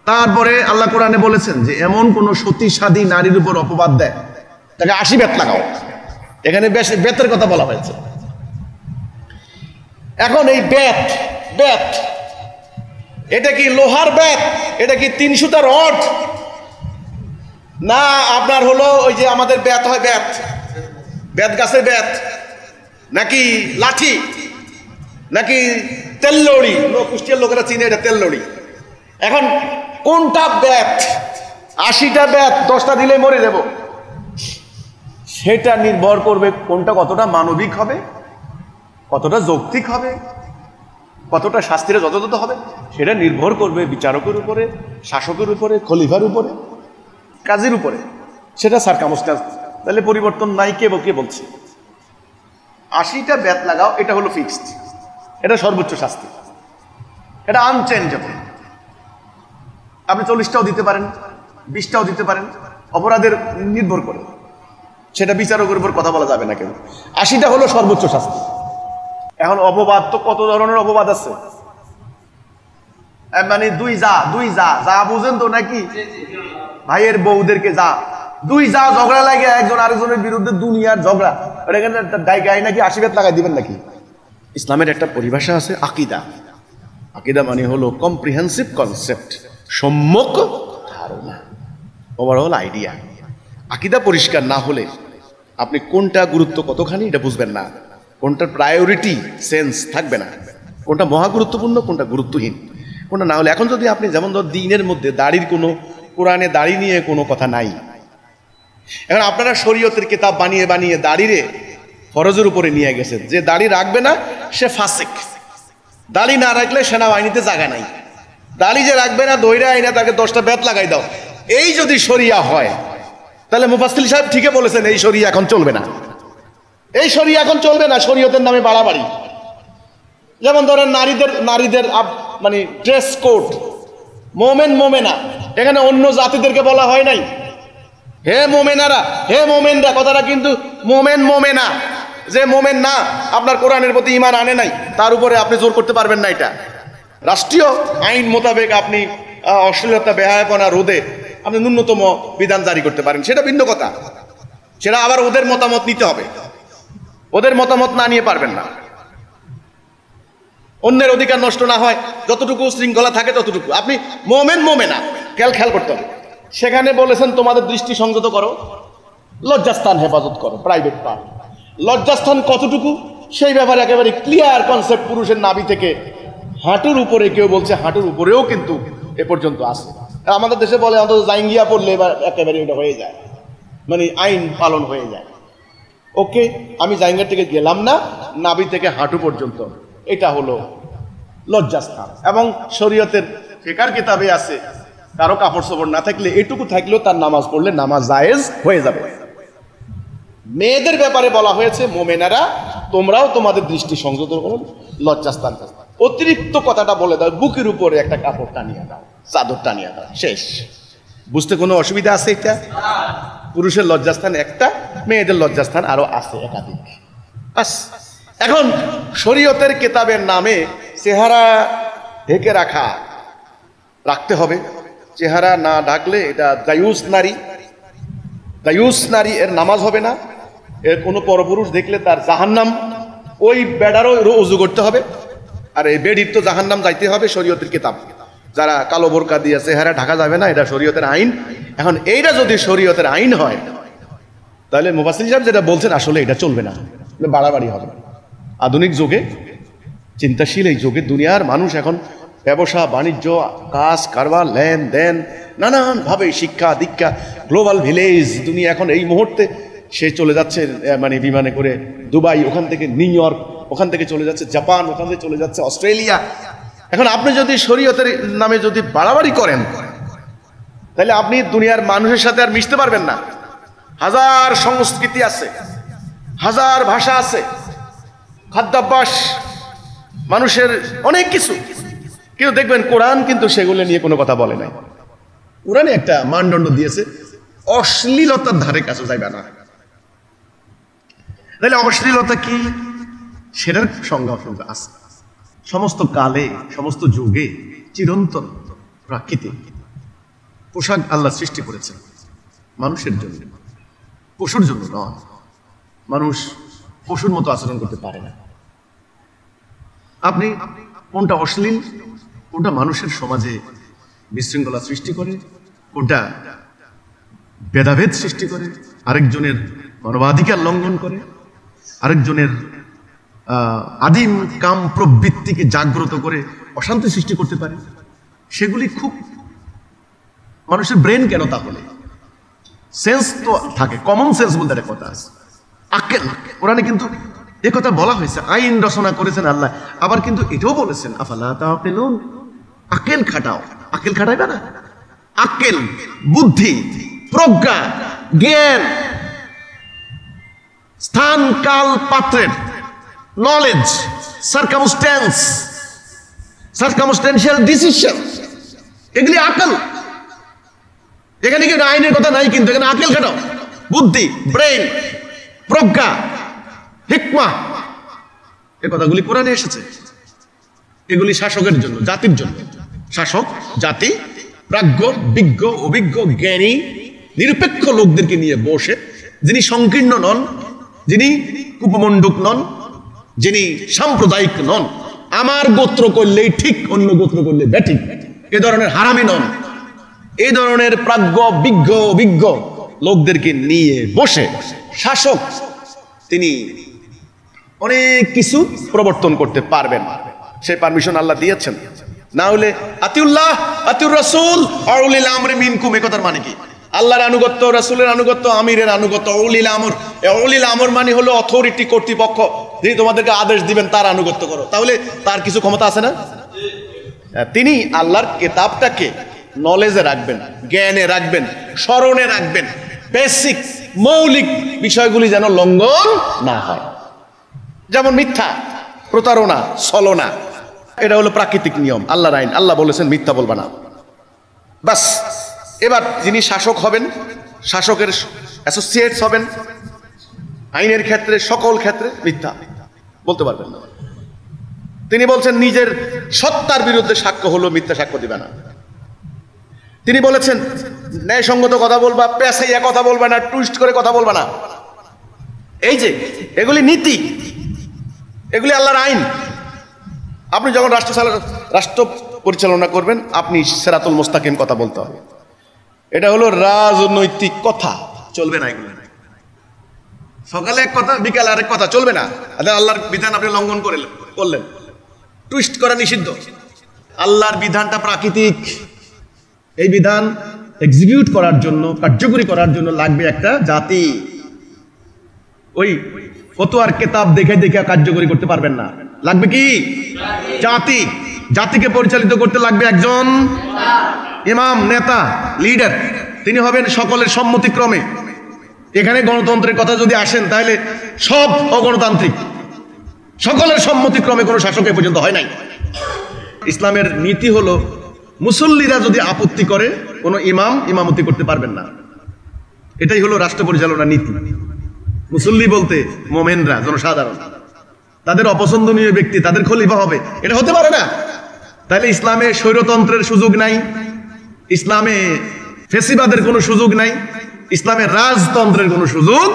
তারপরে আল্লাহ কোরআনে বলেছেন যে এমন কোন সতী সাধী নারীর উপর অপবাদ দেয় তাকে 80 বেত লাগাও। এখানে বেতের কথা বলা হয়েছে। এখন এই বেত এটা কি লোহার ব্যাত? এটা কি 3 সুতার রড? না আপনার হলো ওই যে আমাদের ব্যাত হয়, ব্যাত গাছের ব্যাত, নাকি লাঠি, নাকি তেল্লড়ি? কুষ্টিয়ার লোকেরা চিনে এটা তেল্লড়ি। এখন কোনটা ব্যাত? 80টা ব্যাত 10টা দিলে মরে দেব। সেটা নির্ভর করবে কোনটা কতটা মানবিক হবে, কতটা যৌক্তিক হবে, কতটা শাস্তিরে যথাযথ হবে। সেটা নির্ভর করবে বিচারকের উপরে, শাসকের উপরে, খলিফার উপরে, কাজীর উপরে। সেটা সারকামস্ট্যান্স। তাহলে পরিবর্তন নাই। কে বলছে 80টা ব্যাত লাগাও, এটা হলো ফিক্সড, এটা সর্বোচ্চ শাস্তি, এটা আনচেঞ্জেবল। আপনি 40টাও দিতে পারেন, 20টাও দিতে পারেন, অপরাধের নির্ভর করে। সেটা বিচারকের উপর কথা বলা যাবে না কেউ। 80টা হলো সর্বোচ্চ শাস্তি। এখন অপবাদ তো কত ধরনের অপবাদ আছে। মানে দুই যা বুঝেন তো নাকি? ভাইয়ের বউদেরকে দুই ঝগড়া লাগে একজন আরেকজনের বিরুদ্ধে, দুনিয়ার ঝগড়া, গায়ে নাকি 80 ব্যাত লাগাই দিবেন নাকি? ইসলামের একটা পরিভাষা আছে আকিদা। আকিদা মানে হলো কম্প্রিহেন্সিভ কনসেপ্ট, সম্যক ধারণা, ওভারঅল আইডিয়া। আকিদা পরিষ্কার না হলে আপনি কোনটা গুরুত্ব কতখানি এটা বুঝবেন না, কোনটার প্রায়োরিটি সেন্স থাকবে না, কোনটা মহা গুরুত্বপূর্ণ, কোনটা গুরুত্বহীন, কোনটা না হলে। এখন যদি আপনি যেমন ধর দিনের মধ্যে দাড়ির কোনো, কোরআনে দাড়ি নিয়ে কোনো কথা নাই। এখন আপনারা শরীয়তের কিতাব বানিয়ে বানিয়ে দাড়িরে ফরজের উপরে নিয়ে গেছেন, যে দাড়ি রাখবে না সে ফাসিক, দাড়ি না রাখলে সেনাবাহিনীতে জায়গা নাই, দাড়ি যে রাখবে না দইরা আইনা তাকে 10টা ব্যাত লাগাই দাও। এই যদি শরিয়া হয় তাহলে মুফাসসির সাহেব ঠিকই বলেছেন, এই শরিয়া এখন চলবে না, এই শরিয়া এখন চলবে না। শরীয়তের নামে বাড়াবাড়ি। যেমন ধরেন নারীদের মানে ড্রেস কোড, মোমেনা, এখানে অন্য জাতিদেরকে বলা হয় নাই হে মোমেনারা, হে মোমেনরা, কথাটা কিন্তু মোমেনা। যে মোমেন না, আপনার কোরআনের প্রতি ঈমান আনে নাই, তার উপরে আপনি জোর করতে পারবেন না। এটা রাষ্ট্রীয় আইন মোতাবেক আপনি অশ্লীলতা, বেহায়াপনা রোধে আপনি ন্যূনতম বিধান জারি করতে পারেন, সেটা ভিন্ন কথা। সেটা আবার ওদের মতামত নিতে হবে, ওদের মতামত না নিয়ে পারবেন না। অন্যের অধিকার নষ্ট না হয়, যতটুকু শৃঙ্খলা থাকে ততটুকু। আপনি মোমেনা খেয়াল করতে হবে। সেখানে বলেছেন তোমাদের দৃষ্টি সংযত করো, লজ্জাস্থান হেফাজত করো, প্রাইভেট পার্ট। লজ্জাস্থান কতটুকু সেই ব্যাপারে একেবারে ক্লিয়ার কনসেপ্ট। পুরুষের নাভি থেকে হাঁটুর উপরে, কেউ বলছে হাঁটুর উপরেও কিন্তু এ পর্যন্ত আসে। আমাদের দেশে বলে অন্তত জাইঙ্গিয়া পড়লে এবার একেবারে এটা হয়ে যায়, মানে আইন পালন হয়ে যায়। ওকে, আমি জাইঙ্গা থেকে গেলাম না, নাভি থেকে হাঁটু পর্যন্ত, এটা হলো লজ্জাস্থান। এবং শরীয়তের ফিকার কিতাবে আছে, কারো কাপড় চোপড় না থাকলে এটুকু থাকলেও তার নামাজ পড়লে নামাজ জায়েজ হয়ে যাবে। মেয়েদের ব্যাপারে বলা হয়েছে মোমেনারা তোমরাও তোমাদের দৃষ্টি সংযত করো, লজ্জাস্থান। অতিরিক্ত কথাটা বলে দাও, বুকের উপরে একটা কাপড় টানিয়ে দাও, চাদর টানিয়ে দাও, শেষ। বুঝতে কোনো অসুবিধা আছে? এটা পুরুষের লজ্জাস্থান একটা, মেয়েদের লজ্জাস্থান আরো আছে একাধিক। এখন শরীয়তের কিতাবের নামে চেহারা ঢেকে রাখতে হবে। চেহারা না ঢাকলে এটা দায়ুস নারী, এর নামাজ হবে না। এর কোনো পরপুরুষ দেখলে তার জাহান্নাম, ওই বেডারও উজু করতে হবে। আর এই বেডির তো জাহান্নাম যাইতে হবে। শরীয়তের কিতাব যারা কালো বোরকা দিয়ে চেহারা ঢাকা যাবে না, এটা শরীয়তের আইন। এখন এইটা যদি শরীয়তের আইন হয় তাহলে মুফাসসির সাহেব যেটা বলছেন আসলে এটা চলবে না, বাড়াবাড়ি হবে। আধুনিক যুগে, চিন্তাশীল এই যুগে দুনিয়ার মানুষ এখন ব্যবসা বাণিজ্য, কাজ কারবার, লেনদেন, নানানভাবে শিক্ষা দীক্ষা, গ্লোবাল ভিলেজ দুনিয়া। এখন এই মুহূর্তে সে চলে যাচ্ছে মানে বিমানে করে দুবাই, ওখান থেকে নিউ ইয়র্ক, ওখান থেকে চলে যাচ্ছে জাপান, ওখান থেকে চলে যাচ্ছে অস্ট্রেলিয়া। এখন আপনি যদি শরীয়তের নামে যদি বাড়াবাড়ি করেন তাহলে আপনি দুনিয়ার মানুষের সাথে আর মিশতে পারবেন না। হাজার সংস্কৃতি আছে, হাজার ভাষা আছে, খাদ্যাভ্যাস, মানুষের অনেক কিছু, কিন্তু দেখবেন কোরআন কিন্তু সেগুলো নিয়ে কোনো কথা বলে নাই। কোরআনে একটা মানদণ্ড দিয়েছে, অশ্লীলতার ধারে কাছে যাইবে না। তাহলে অশ্লীলতা কি, সেটার সংজ্ঞা আছে। সমস্ত কালে, সমস্ত যুগে চিরন্তন প্রাকৃতিক পোশাক আল্লাহ সৃষ্টি করেছেন মানুষের জন্য, পশুর জন্য নয়। মানুষ পশুর মতো আচরণ করতে পারে না। আপনি কোনটা অশ্লীল কোনটা মানুষের সমাজে বিশৃঙ্খলা সৃষ্টি করে, কোনটা ভেদাভেদ সৃষ্টি করে, আরেকজনের মানবাধিকার লঙ্ঘন করে, আরেকজনের আদিম কাম প্রবৃত্তিকে জাগ্রত করে অশান্তি সৃষ্টি করতে পারে, সেগুলি খুব মানুষের ব্রেন কেন, তাহলে সেন্স তো থাকে, কমন সেন্স বলতে একটা কথা আছে, আকেল। কোরআনে কিন্তু এ কথা বলা হয়েছে, আইন রচনা করেছেন আল্লাহ, আবার কিন্তু এটাও বলেছেন আফালা তাআকিলুন, আকেল খাটাও। আকেল খাটাইবে না? আকেল, বুদ্ধি, প্রজ্ঞা, জ্ঞান, স্থান কাল পাত্রের নলেজ, সার্কামস্ট্যান্সিয়াল ডিসিশন, এগুলি আকল। এখানে কিন্তু আইনের কথা নাই, কিন্তু এখানে আকেল খাটাও, বুদ্ধি, ব্রেন, প্রজ্ঞা, হিকমা, এ কথাগুলি কোরআনে এসেছে। এগুলি শাসকের জন্য, জাতির জন্য। শাসক জাতি প্রাজ্ঞ, বিজ্ঞ, অভিজ্ঞ, জ্ঞানী, নিরপেক্ষ লোকদেরকে নিয়ে বসে, যিনি সংকীর্ণ নন, যিনি কুপমণ্ডুক নন, যিনি সাম্প্রদায়িক নন, আমার গোত্র করলেই ঠিক, অন্য গোত্র করলে ব্যাঠিক, এ ধরনের হারামি নন, এই ধরনের প্রাজ্ঞ, বিজ্ঞ, অভিজ্ঞ লোকদেরকে নিয়ে বসে শাসক তিনি অনেক কিছু প্রবর্তন করতে পারবেন। সেই পারমিশন আল্লাহ দিয়েছেন। না হলে আতিউল্লাহ, আতিউর রাসূল, আউলিল আমরি মিনকুম, এ কথার মানে কি? আল্লাহর আনুগত্য, রাসূলের আনুগত্য, আমিরের আনুগত্য, উলিল আমর। উলিল আমর মানে হলো অথরিটি, কর্তৃপক্ষ, যিনি তোমাদেরকে আদেশ দিবেন, তার আনুগত্য করো। তাহলে তার কিছু ক্ষমতা আছে না? তিনি আল্লাহর কিতাবটাকে নলেজে রাখবেন, জ্ঞানে রাখবেন, স্মরণে রাখবেন, বেসিক মৌলিক বিষয়গুলি যেন লঙ্ঘন না হয়। যেমন মিথ্যা, প্রতারণা, ছলনা, এটা হলো প্রাকৃতিক নিয়ম, আল্লাহর আইন। আল্লাহ বলেছেন মিথ্যা বলবা না, বাস। এবার যিনি শাসক হবেন, শাসকের অ্যাসোসিয়েটস হবেন, আইনের ক্ষেত্রে, সকল ক্ষেত্রে মিথ্যা বলতে পারবেন না। তিনি বলছেন নিজের সত্তার বিরুদ্ধে সাক্ষ্য হলো মিথ্যা সাক্ষ্য দিবে না। তিনি বলেছেন ন্যায়সঙ্গত কথা বলবা, পেঁচাইয়া কথা বলবা না, টুইস্ট করে কথা বলবা না। এই যে এগুলি নীতি, এগুলি আল্লাহর আইন। আপনি যখন রাষ্ট্র পরিচালনা করবেন, আপনি সিরাতুল মুস্তাকিম কথা বলতে হবে। এটা হলো রাজনৈতিক কথা, চলবে না এগুলো। সকালে এক কথা, বিকালে আরেক কথা, চলবে না। আল্লাহর বিধান আপনি লঙ্ঘন করলেন, টুইস্ট করা নিষিদ্ধ। আল্লাহর বিধানটা প্রাকৃতিক। এই বিধান এক্সিকিউট করার জন্য, কার্যকরী করার জন্য লাগবে একটা জাতি। ওই ফতোয়ার কিতাব দেখে দেখে কার্যকরী করতে পারবেন না, লাগবে কি? জাতি। জাতিকে পরিচালিত করতে লাগবে একজন ইমাম, নেতা, লিডার। তিনি হবেন সকলের সম্মতিক্রমে। এখানে গণতন্ত্রের কথা যদি আসেন, তাহলে সব অগণতান্ত্রিক। সকলের সম্মতিক্রমে কোনো শাসক এ পর্যন্ত হয় নাই। ইসলামের নীতি হলো, মুসল্লিরা যদি আপত্তি করে, কোনো ইমাম ইমামতি করতে পারবেন না। এটাই হলো রাষ্ট্র পরিচালনার নীতি। মুসল্লি বলতে মোমেনরা, জনসাধারণ, তাদের অপছন্দনীয় ব্যক্তি তাদের খলিফা হবে, এটা হতে পারে না। তাহলে ইসলামে স্বৈরতন্ত্রের সুযোগ নাই, ইসলামে ফেসিবাদের কোনো সুযোগ নাই, ইসলামে রাজতন্ত্রের কোনো সুযোগ।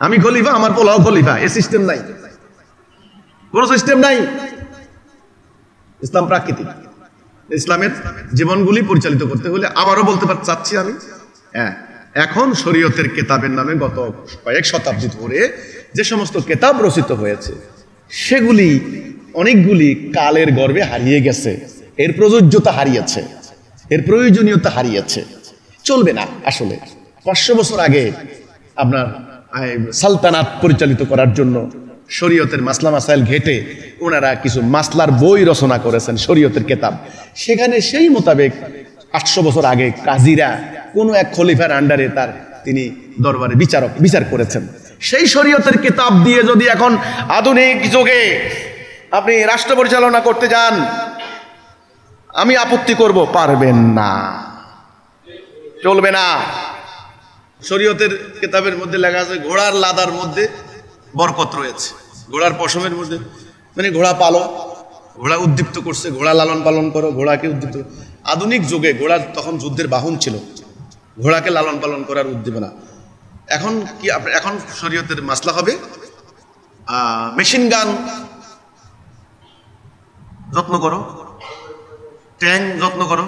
আমি খলিফা, আমার পোলাও খলিফা, এ সিস্টেম নাই, কোনো সিস্টেম নাই। ইসলাম প্রাকৃতিক। ইসলামের জীবনগুলি পরিচালিত করতে হলে, আবারও বলতে চাচ্ছি আমি, এখন শরীয়তের কেতাবের নামে গত কয়েক শতাব্দী ধরে যে সমস্ত কেতাব রচিত হয়েছে, সেগুলি অনেকগুলি কালের গর্ভে হারিয়ে গেছে। এর প্রযোজ্যতা হারিয়েছে, এর প্রয়োজনীয়তা হারিয়েছে, চলবে না। আসলে 500 বছর আগে আপনার সালতানাত পরিচালিত করার জন্য শরীয়তের মাসলা মাসাইল ঘেটে ওনারা কিছু মাসলার বই রচনা করেছেন, শরীয়তের কেতাব। সেখানে সেই মোতাবেক 800 বছর আগে কাজীরা কোনো এক খলিফার আন্ডারে তিনি দরবারে বিচার করেছেন। সেই শরীয়তের কিতাব দিয়ে যদি এখন আধুনিক যুগে আপনি রাষ্ট্র পরিচালনা করতে যান, আমি আপত্তি করব, পারবেন না, চলবে না। শরীয়তের কিতাবের মধ্যে লেখা আছে ঘোড়ার লাদার মধ্যে বরকত রয়েছে, ঘোড়ার পশমের মধ্যে, মানে ঘোড়া পালো, ঘোড়া উদ্দীপ্ত করছে, ঘোড়া লালন পালন করো, ঘোড়াকে উদ্দীপ্ত। আধুনিক যুগে ঘোড়ার তখন যুদ্ধের বাহন ছিল, ঘোড়াকে লালন পালন করার উদ্দীপনা। এখন কি, এখন শরীয়তের মাসলা হবে মেশিন গান যত্ন করো, ট্যাঙ্ক যত্ন করো,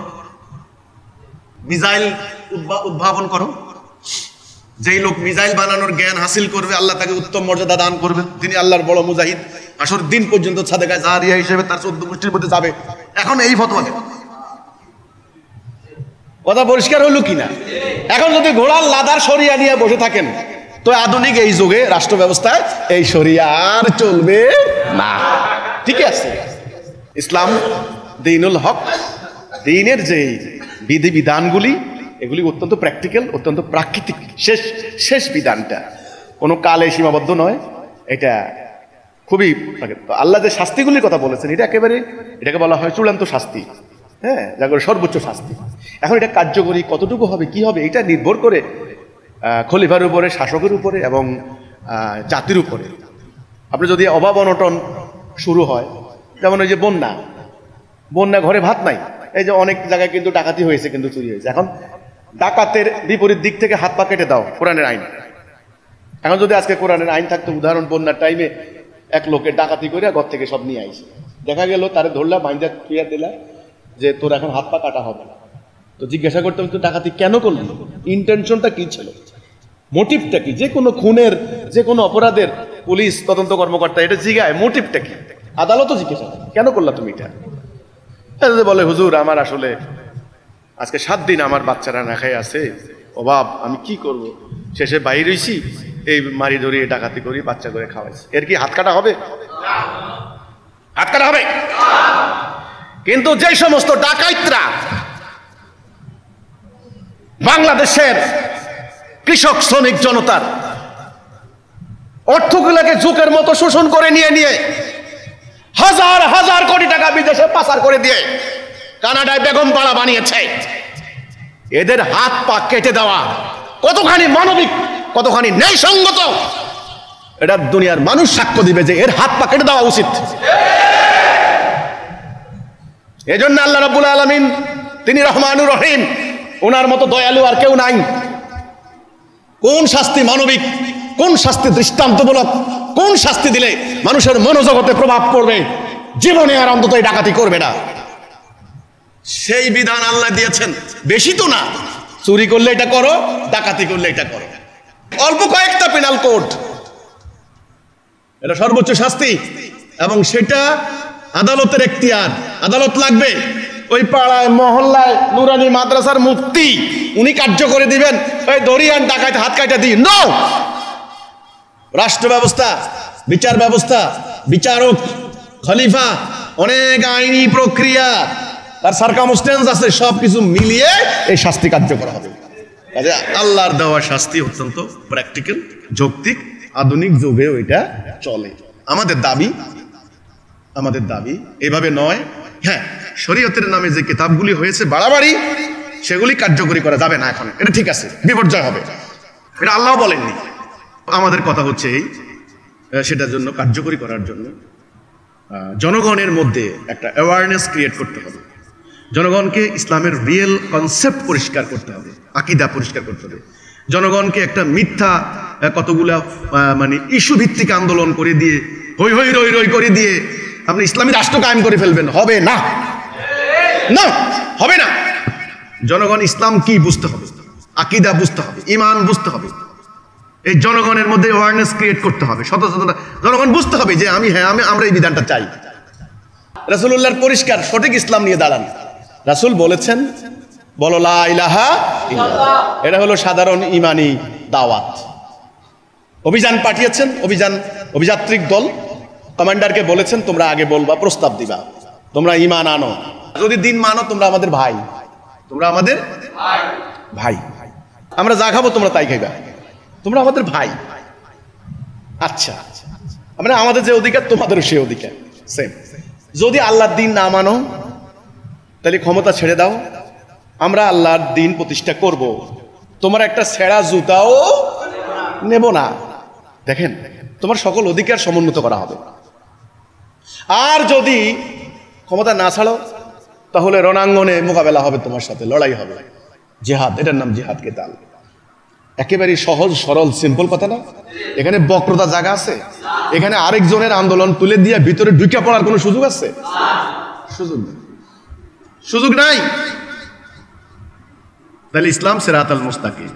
মিসাইল উদ্ভাবন করো। যেই লোক মিসাইল বানানোর জ্ঞান হাসিল করবে আল্লাহ তাকে উত্তম মর্যাদা দান করবে, তিনি আল্লাহর বড় মুজাহিদ, আসর দিন পর্যন্ত সাদেকায়ে জারিয়া হিসেবে তার 14 গোষ্ঠীর মধ্যে যাবে। এখন এই ফতোয়া কথা পরিষ্কার হলো কিনা? এখন যদি ঘোড়ার লাদার শরিয়া নিয়ে বসে থাকেন তো আধুনিক এই যুগে রাষ্ট্র ব্যবস্থায় এই শরিয়া আর চলবে না। ঠিক আছে, ইসলাম দ্বীনুল হক, দ্বীনের যে বিধি বিধানগুলি এগুলি অত্যন্ত প্র্যাকটিক্যাল, অত্যন্ত প্রাকৃতিক। শেষ বিধানটা কোনো কালে সীমাবদ্ধ নয়, এটা খুবই আল্লাহ যে শাস্তিগুলির কথা বলেছেন এটা এটাকে বলা হয় চূড়ান্ত শাস্তি, হ্যাঁ, যা করে সর্বোচ্চ শাস্তি। এখন এটা কার্যকরী কতটুকু হবে, কি হবে, এটা নির্ভর করে খলিফার উপরে, শাসকের উপরে এবং জাতির উপরে। আপনি যদি অভাব অনটন শুরু হয়, যেমন ওই যে বন্যা, ঘরে ভাত নাই, এই যে অনেক জায়গায় কিন্তু ডাকাতি হয়েছে, কিন্তু চুরি হয়েছে। এখন ডাকাতের বিপরীত দিক থেকে হাত পা কেটে দাও, কোরআনের আইন। এখন যদি আজকে কোরআনের আইন থাকতো, উদাহরণ বন্যার টাইমে এক লোকের ডাকাতি করে ঘর থেকে সব নিয়ে আইছে, দেখা গেল তারে ধরলা, বাইন্দা ক্লিয়ার দিলা যে তোর এখন হাত পা কাটা হবে না, তো জিজ্ঞাসা করতে হবে তুই ডাকাতি কেন করলি, ইন্টেনশনটা কি ছিল, মোটিভটা কি? যে কোনো খুনের, যে কোনো অপরাধের পুলিশ তদন্ত কর্মকর্তা এটা জিজ্ঞায় মোটিভটা কি, আদালতও জিজ্ঞাসা করে কেন করলা তুমি এটা। বলে হুজুর আমার আসলে আজকে 7 দিন আমার বাচ্চারা না খাই আছে, অভাব, আমি কি করব, শেষে বাইরে হইছি, এই মারি ধরিয়ে ডাকাতি করি, বাচ্চা করে খাওয়াইছি। এর কি হাত কাটা হবে? হাত কাটা হবে। কিন্তু যে সমস্ত ডাকাইতরা বাংলাদেশের কৃষক শ্রমিক জনতার অর্থগুলোকে জোকের মতো শোষণ করে নিয়ে হাজার হাজার কোটি টাকা বিদেশে পাচার করে দিয়ে কানাডায় বেগম পাড়া বানিয়েছে, এদের হাত পা কেটে দেওয়া কতখানি মানবিক, কতখানি ন্যায়সঙ্গত, এটা দুনিয়ার মানুষ সাক্ষ্য দিবে যে এর হাত পা কেটে দেওয়া উচিত। এজন্য আল্লাহ রাব্বুল আলামিন তিনি রহমানুর রহিম, ওনার মতো দয়ালু আর কেউ নাই। কোন শাস্তি মানবিক, কোন শাস্তি দৃষ্টান্তমূলক, কোন শাস্তি দিলে মানুষের মনোজগতে প্রভাব পড়বে, জীবনে আর অন্তত ডাকাতি করবে না, সেই বিধান আল্লাহ দিয়েছেন। বেশি তো না, চুরি করলে এটা করো, ডাকাতি করলে এটা করো, অল্প কয়েকটা পেনাল কোড, এটা সর্বোচ্চ শাস্তি। এবং সেটা আদালতের এখতিয়ার, আদালত লাগবে। ওই পাড়ায় মহল্লায় নুরানি মাদ্রাসার মুফতি উনি কার্য করে দিবেন, ওই দরিয়ান ডাকাইতে হাত কাটা দিই নো। রাষ্ট্র ব্যবস্থা, বিচার ব্যবস্থা, বিচারক, খলিফা, অনেক আইনি প্রক্রিয়া, তার সার্কামস্টেন্স আছে, সবকিছু মিলিয়ে এই শাস্তি কার্যকর হবে। আল্লাহর দেওয়া শাস্তি অত্যন্ত প্র্যাকটিক্যাল, যৌক্তিক, আধুনিক যুগেও এটা চলে। আমাদের দাবি এভাবে নয়। হ্যাঁ, শরীয়তের নামে যে কিতাবগুলি হয়েছে বাড়াবাড়ি, সেগুলি কার্যকরী করা যাবে না এখন, এটা ঠিক আছে, বিপর্যয় হবে, এটা আল্লাহ বলেননি। আমাদের কথা হচ্ছে এই, সেটার জন্য কার্যকরী করার জন্য জনগণের মধ্যে একটা অ্যাওয়ারনেস ক্রিয়েট করতে হবে, জনগণকে ইসলামের রিয়েল কনসেপ্ট পরিষ্কার করতে হবে, আকীদা পরিষ্কার করতে হবে। জনগণকে একটা মিথ্যা কতগুলা মানে ইস্যু ভিত্তিক আন্দোলন করে দিয়ে, হই হই রই রই করে দিয়ে আপনি ইসলামী রাষ্ট্র কায়েম করে ফেলবেন, হবে না, না হবে না। জনগণ ইসলাম কি বুঝতে হবে, আকীদা বুঝতে হবে, ঈমান বুঝতে হবে। এই জনগণের মধ্যে অ্যাওয়ারনেস ক্রিয়েট করতে হবে, সচেতনতা, জনগণ বুঝতে হবে যে আমরা এই বিধানটা চাই। রাসূলুল্লাহর পরিষ্কার সঠিক ইসলাম নিয়ে দাঁড়ান। রাসূল বলেছেন, বলো লা ইলাহা ইল্লাল্লাহ। এটা হলো সাধারণ ঈমানি দাওয়াত। অভিযান পাঠিয়েছেন, অভিযাত্রিক দল, কমান্ডারকে বলেছেন তোমরা আগে বলবা, প্রস্তাব দিবা, তোমরা ঈমান আনো, যদি দিন মানো তোমরা আমাদের ভাই, তোমরা আমাদের ভাই, আমরা যা খাবো তোমরা তাই খাইবা, তোমরা আমাদের ভাই। আচ্ছা, মানে আমাদের যে অধিকার তোমাদেরও সে অধিকার সেম। যদি আল্লাহর দিন না মানো তাহলে ক্ষমতা ছেড়ে দাও, আমরা আল্লাহর দিন প্রতিষ্ঠা করব, তোমার একটা ছেঁড়া জুতাও নেব না। দেখেন, তোমার সকল অধিকার সমুন্নত করা হবে। আর যদি ক্ষমতা না ছাড়ো তাহলে রণাঙ্গনে মোকাবেলা হবে, তোমার সাথে লড়াই হবে, জিহাদ, এটার নাম জিহাদ কেতাল। একেবারে সহজ সরল সিম্পল কথা না? এখানে বক্রতা জায়গা আছে? এখানে আরেকজনের আন্দোলন তুলে দিয়ে ভিতরে ঢুকে পড়ার কোনো সুযোগ আছে? সুযোগ নেই, সুযোগ নাই। তাহলে ইসলাম সিরাতাল মুস্তাকিম,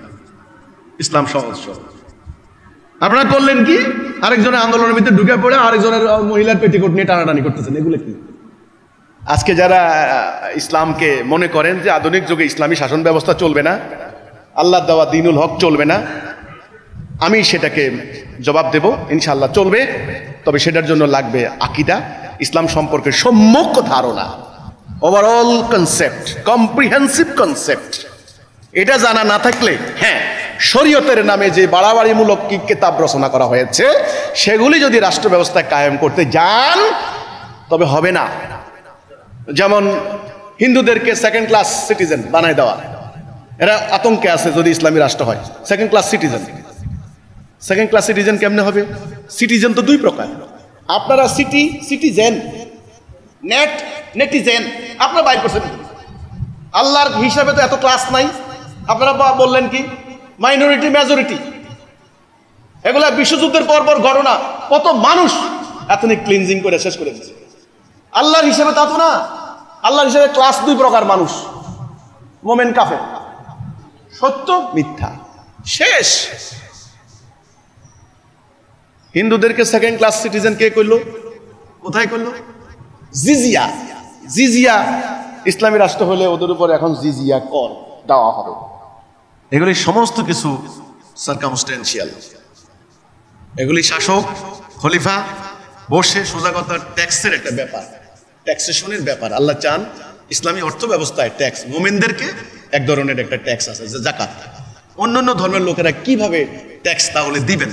ইসলাম সহজ সহজ। আপনারা করলেন কি? আরেকজনের আন্দোলনের ভিতরে ঢুকে পড়ে আরেকজনের মহিলার পেটিকোট নিয়ে টানাটানি করতেছেন। এগুলো কি? আজকে যারা ইসলামকে মনে করেন যে আধুনিক যুগে ইসলামী শাসন ব্যবস্থা চলবে না, আল্লাহ দেওয়া দ্বীনুল হক চলবে না, আমি সেটাকে জবাব দেব, ইনশাআল্লাহ চলবে। তবে সেটার জন্য লাগবে আকীদা, ইসলাম সম্পর্কে সম্যক ধারণা, ওভারঅল কনসেপ্ট, কম্প্রিহেন্সিভ কনসেপ্ট। এটা জানা না থাকলে, হ্যাঁ, শরীয়তের নামে যে বাড়াবাড়িমূলক কি কিতাব রচনা করা হয়েছে সেগুলি যদি রাষ্ট্র ব্যবস্থায় কায়েম করতে যান তবে হবে না। যেমন হিন্দুদেরকে সেকেন্ড ক্লাস সিটিজেন বানায় দেওয়া, এরা আতঙ্কে আছে যদি ইসলামী রাষ্ট্র হয়। Second class citizen, second class citizen কেমনে হবে? সিটিজেন তো দুই প্রকার। আপনারা সিটিজেন, নেটিজেন আপনারা বাইর করছেন। আল্লাহর হিসাবে তো এত ক্লাস নাই। আপনারা বললেন কি মাইনরিটি মেজরিটি, এগুলা বিশ্বযুদ্ধের পর পর ঘটনা, কত মানুষ এথনিক ক্লিনজিং করে শেষ করে দিচ্ছে। আল্লাহর হিসাবে তা তো না। আল্লাহর হিসাবে ক্লাস দুই প্রকার মানুষ, মোমেন কাফের, সত্য মিথ্যা, শেষ। হিন্দুদেরকে সেকেন্ড ক্লাস সিটিজেন কে করলো? কোথায় করলো? জিজিয়া। জিজিয়া ইসলামী রাষ্ট্র হলে ওদের উপরে এখন জিজিয়া কর দেওয়া হবে। এগুলি সমস্ত কিছু সার্কামস্টেন্সিয়াল। এগুলি শাসক খলিফা বসে সোজা কথা ট্যাক্সের একটা ব্যাপার, ট্যাক্সেশনের ব্যাপার। আল্লাহ চান ইসলামী অর্থ ব্যবস্থায় ট্যাক্স, মোমেনদেরকে এক ধরনের একটা ট্যাক্স আছে যে যাকাত। অন্যান্য ধর্মের লোকেরা কিভাবে ট্যাক্স তাহলে দিবেন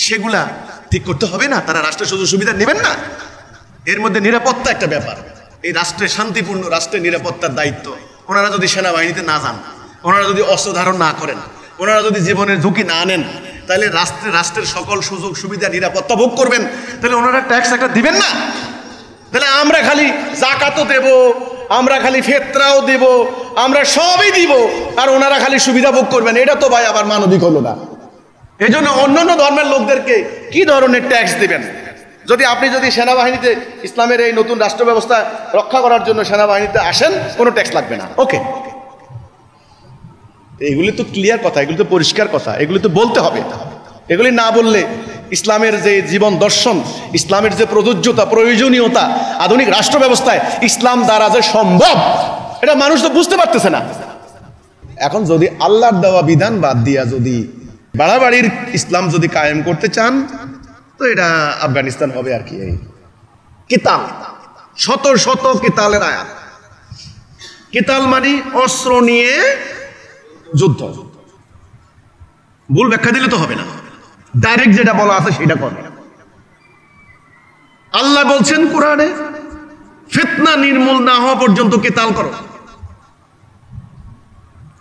সেগুলা ঠিক করতে হবে না? তারা রাষ্ট্রের সুযোগ সুবিধা নেবেন না? এর মধ্যে নিরাপত্তা একটা ব্যাপার। এই রাষ্ট্রের শান্তিপূর্ণ রাষ্ট্রের নিরাপত্তার দায়িত্ব ওনারা যদি সেনাবাহিনীতে না যান, ওনারা যদি অস্ত্র ধারণ না করেন, ওনারা যদি জীবনের ঝুঁকি না নেন, তাহলে রাষ্ট্রের সকল সুযোগ সুবিধা নিরাপত্তা ভোগ করবেন, তাহলে ওনারা ট্যাক্স একটা দিবেন না? তাহলে আমরা খালি জাকাতও দেব, আমরা খালি ফেতরাও দেব, আমরা সবই দিব, আর ওনারা খালি সুবিধা ভোগ করবেন। এটা তো ভাই আবার মানবিক হলো না। এই জন্য অন্যান্য ধর্মের লোকদেরকে কি ধরনের ট্যাক্স দিবেন? আপনি যদি সেনাবাহিনীতে ইসলামের এই নতুন রাষ্ট্র ব্যবস্থা রক্ষা করার জন্য সেনাবাহিনীতে আসেন, কোনো ট্যাক্স লাগবে না, ওকে। এগুলি তো ক্লিয়ার কথা, এগুলি তো পরিষ্কার কথা, এগুলি তো বলতে হবে। এগুলি না বললে ইসলামের যে জীবন দর্শন, ইসলামের যে প্রযোজ্যতা, প্রয়োজনীয়তা আধুনিক রাষ্ট্র ব্যবস্থায় ইসলাম দ্বারা যে সম্ভব, এটা মানুষ তো বুঝতে পারতেছে না। এখন যদি আল্লাহর দেওয়া বিধান বাদ দিয়া যদি বাড়াবাড়ির ইসলাম যদি কায়েম করতে চান, তো এটা আফগানিস্তান হবে আর কি। এই কিতাল, শত শত কিতালের আয়াত। কিতাল মানে অস্ত্র নিয়ে যুদ্ধ। ভুল ব্যাখ্যা দিলে তো হবে না, ডাইরেক্ট যেটা বলা আছে সেটা করবে। আল্লাহ বলছেন কোরআনে, ফিতনা নির্মূল না হওয়া পর্যন্ত কিতাল করো।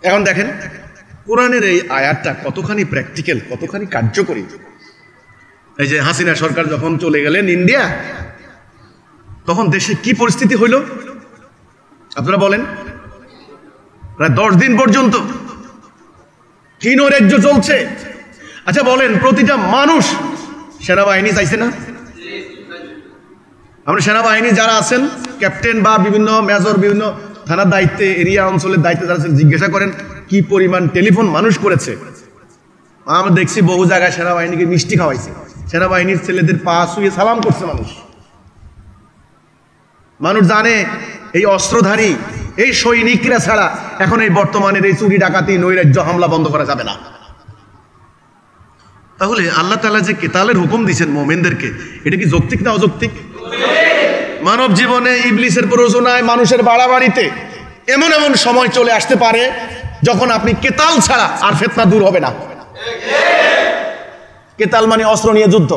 এখন দেখেন কোরআনের এই আয়াতটা কতখানি প্র্যাকটিক্যাল, কতখানি কার্যকরী। এই যে হাসিনা সরকার যখন চলে গেলেন ইন্ডিয়া, তখন দেশে কি পরিস্থিতি হইল আপনারা বলেন? প্রায় 10 দিন পর্যন্ত হীন রাজ্য চলছে। আচ্ছা বলেন, প্রতিটা মানুষ সেনাবাহিনী চাইছে না? আমরা সেনাবাহিনী যারা আছেন, ক্যাপ্টেন বা বিভিন্ন মেজর, বিভিন্ন থানার দায়িত্বে, এরিয়া অঞ্চলের দায়িত্বে যারা আছেন, জিজ্ঞাসা করেন কি পরিমাণ টেলিফোন মানুষ করেছে। আমরা দেখছি বহু জায়গায় সেনাবাহিনীকে মিষ্টি খাওয়াইছে, সেনাবাহিনীর ছেলেদের পা ছুঁয়ে সালাম করছে মানুষ। মানুষ জানে এই অস্ত্রধারী এই সৈনিকরা ছাড়া এখন এই বর্তমানের এই চুরি ডাকাতি নৈরাজ্য হামলা বন্ধ করা যাবে না। তাহলে আল্লাহ তাআলা যে কিতালের হুকুম দিয়েছেন মোমেনদেরকে, এটা কি যৌক্তিক না অযৌক্তিক? মানব জীবনে ইবলিসের প্ররোচনায় মানুষের বাড়াবাড়িতে এমন এমন সময় চলে আসতে পারে যখন আপনি কিতাল ছাড়া আর ফিতনা দূর হবে না। কিতাল মানে অস্ত্র নিয়ে যুদ্ধ।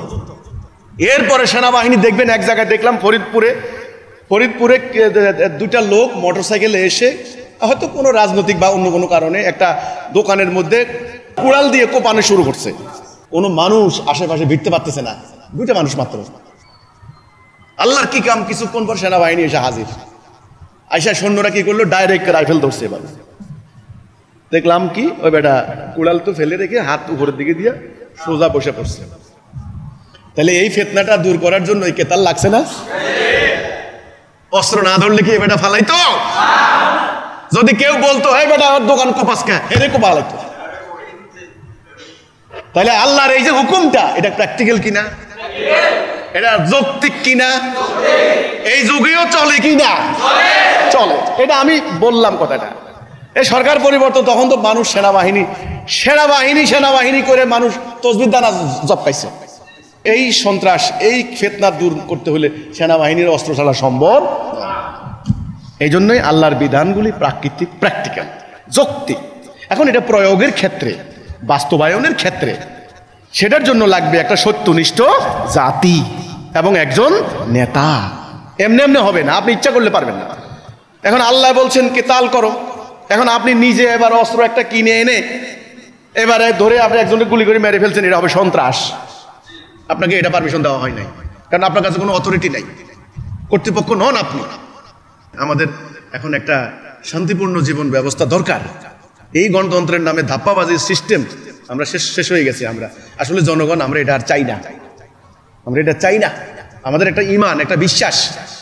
এরপরে সেনাবাহিনী দেখবেন, এক জায়গায় দেখলাম ফরিদপুরে দুটা লোক মোটরসাইকেলে এসে হয়তো কোনো রাজনৈতিক বা অন্য কোনো কারণে একটা দোকানের মধ্যে কুড়াল দিয়ে কোপানো শুরু করছে। কোনো মানুষ আশেপাশে ভিড়তে পারতেছে না, দুইটা মানুষ মাত্র। আল্লাহর কি কাম, কিছুক্ষণ পর সেনাবাহিনী এসে হাজির। আইসা সৈন্যরা কি করলো, ডাইরেক্ট রাইফেল ধরছে। এবার দেখলাম কি, ওই বেটা কুড়াল তো ফেলে রেখে হাত উপরের দিকে দিয়ে সোজা বসে পড়ছে। তাহলে এই ফিতনাটা দূর করার জন্য এই কেতাল লাগছে না? অস্ত্র না ধরলে কি বেটা ফালাইতো? যদি কেউ বলতো এই বেটা আমার দোকান কোপাস কে, এরে কোপালাইতো। তাহলে আল্লাহর এই যে হুকুমটা, এটা প্র্যাকটিক্যাল কিনা, এটা যৌক্তিক কিনা, এই যুগেও চলে কিনা? চলে। এটা আমি বললাম কথাটা। এই সরকার পরিবর্তন, তখন তো মানুষ সেনাবাহিনী করে মানুষ তসবির দানা জপকাইছে। এই সন্ত্রাস, এই ফিতনা দূর করতে হলে সেনাবাহিনীর অস্ত্র ছাড়া সম্ভব। এই জন্যই আল্লাহর বিধানগুলি প্রাকৃতিক, প্র্যাকটিক্যাল, যৌক্তিক। এখন এটা প্রয়োগের ক্ষেত্রে, বাস্তবায়নের ক্ষেত্রে, সেটার জন্য লাগবে একটা সত্যনিষ্ঠ জাতি এবং একজন নেতা। এমনি এমনি হবে না, আপনি ইচ্ছা করলে পারবেন না। এখন আল্লাহ বলছেন কেতাল করো, এখন আপনি নিজে এবার অস্ত্র একটা কিনে এনে এবারে ধরে আপনি একজনকে গুলি করে মেরে ফেলছেন, এটা হবে সন্ত্রাস। আপনাকে এটা পারমিশন দেওয়া হয় নাই, কারণ আপনার কাছে কোনো অথরিটি নাই, কর্তৃপক্ষ নন আপনি। আমাদের এখন একটা শান্তিপূর্ণ জীবন ব্যবস্থা দরকার। এই গণতন্ত্রের নামে ধাপ্পাবাজির সিস্টেম আমরা শেষ হয়ে গেছি। আমরা আসলে জনগণ, আমরা এটা আর চাই না, আমরা এটা চাই না। আমাদের একটা ঈমান, একটা বিশ্বাস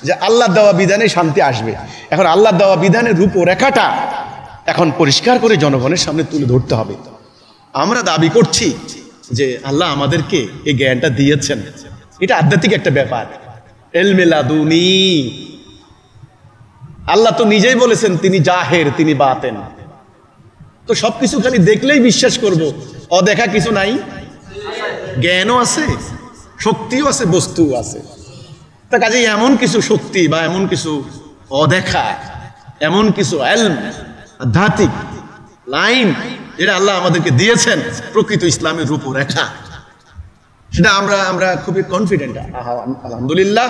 যে আল্লাহ দেওয়া বিধানে শান্তি আসবে। এখন আল্লাহ দেওয়া বিধানের রূপরেখাটা এখন পরিষ্কার করে জনগণের সামনে তুলে ধরতে হবে। আমরা দাবি করছি যে আল্লাহ আমাদেরকে এই জ্ঞানটা দিয়েছেন, এটা আধ্যাত্মিক একটা ব্যাপার। ইলমে লাদুনী, আল্লাহ তো নিজেই বলেছেন তিনি জাহের, তিনি বাতেন। তো সবকিছু খালি দেখলেই বিশ্বাস করব, অদেখা কিছু নাই? জ্ঞানও আছে, শক্তিও আছে, বস্তুও আছে। তা কাজে এমন কিছু শক্তি বা এমন কিছু অদেখা, এমন কিছু ইলম, আধ্যাত্মিক লাইন যেটা আল্লাহ আমাদেরকে দিয়েছেন, প্রকৃত ইসলামের রূপরেখা, সেটা আমরা খুবই কনফিডেন্ট। আলহামদুলিল্লাহ,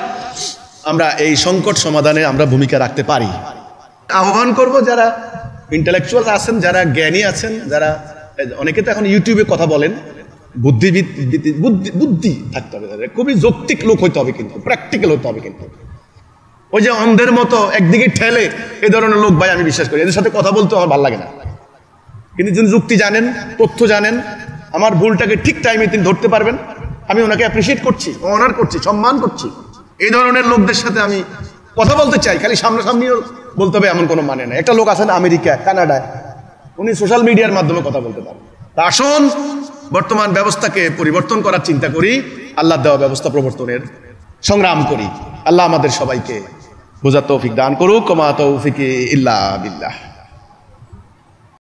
আমরা এই সংকট সমাধানে আমরা ভূমিকা রাখতে পারি। আহ্বান করব যারা ইন্টেলেকচুয়াল আছেন, যারা জ্ঞানী আছেন, যারা, অনেকে তো এখন ইউটিউবে কথা বলেন, বুদ্ধি থাকতে হবে তাদের, খুবই যৌক্তিক লোক হইতে হবে, কিন্তু প্র্যাকটিক্যাল হতে হবে। কিন্তু ওই যে অন্ধের মতো একদিকে ঠেলে এই ধরনের লোক, ভাই আমি বিশ্বাস করি এদের সাথে কথা বলতে আমার ভালো লাগে না। কিন্তু যিনি যুক্তি জানেন, তথ্য জানেন, আমার ভুলটাকে ঠিক টাইমে তিনি ধরতে পারবেন, আমি ওনাকে অ্যাপ্রিসিয়েট করছি, অনার করছি, সম্মান করছি। এই ধরনের লোকদের সাথে আমি কথা বলতে চাই। খালি সামনাসামনিও বলতে হবে এমন কোনো মানে না। একটা লোক আছেন আমেরিকা, কানাডায়, উনি সোশ্যাল মিডিয়ার মাধ্যমে কথা বলতে পারেন। তা আসুন বর্তমান ব্যবস্থাকে পরিবর্তন করার চিন্তা করি, আল্লাহ দেওয়া ব্যবস্থা প্রবর্তনের সংগ্রাম করি। আল্লাহ আমাদের সবাইকে বোঝার তৌফিক দান করুক। ওমা তৌফিকি ইল্লা বিল্লাহ।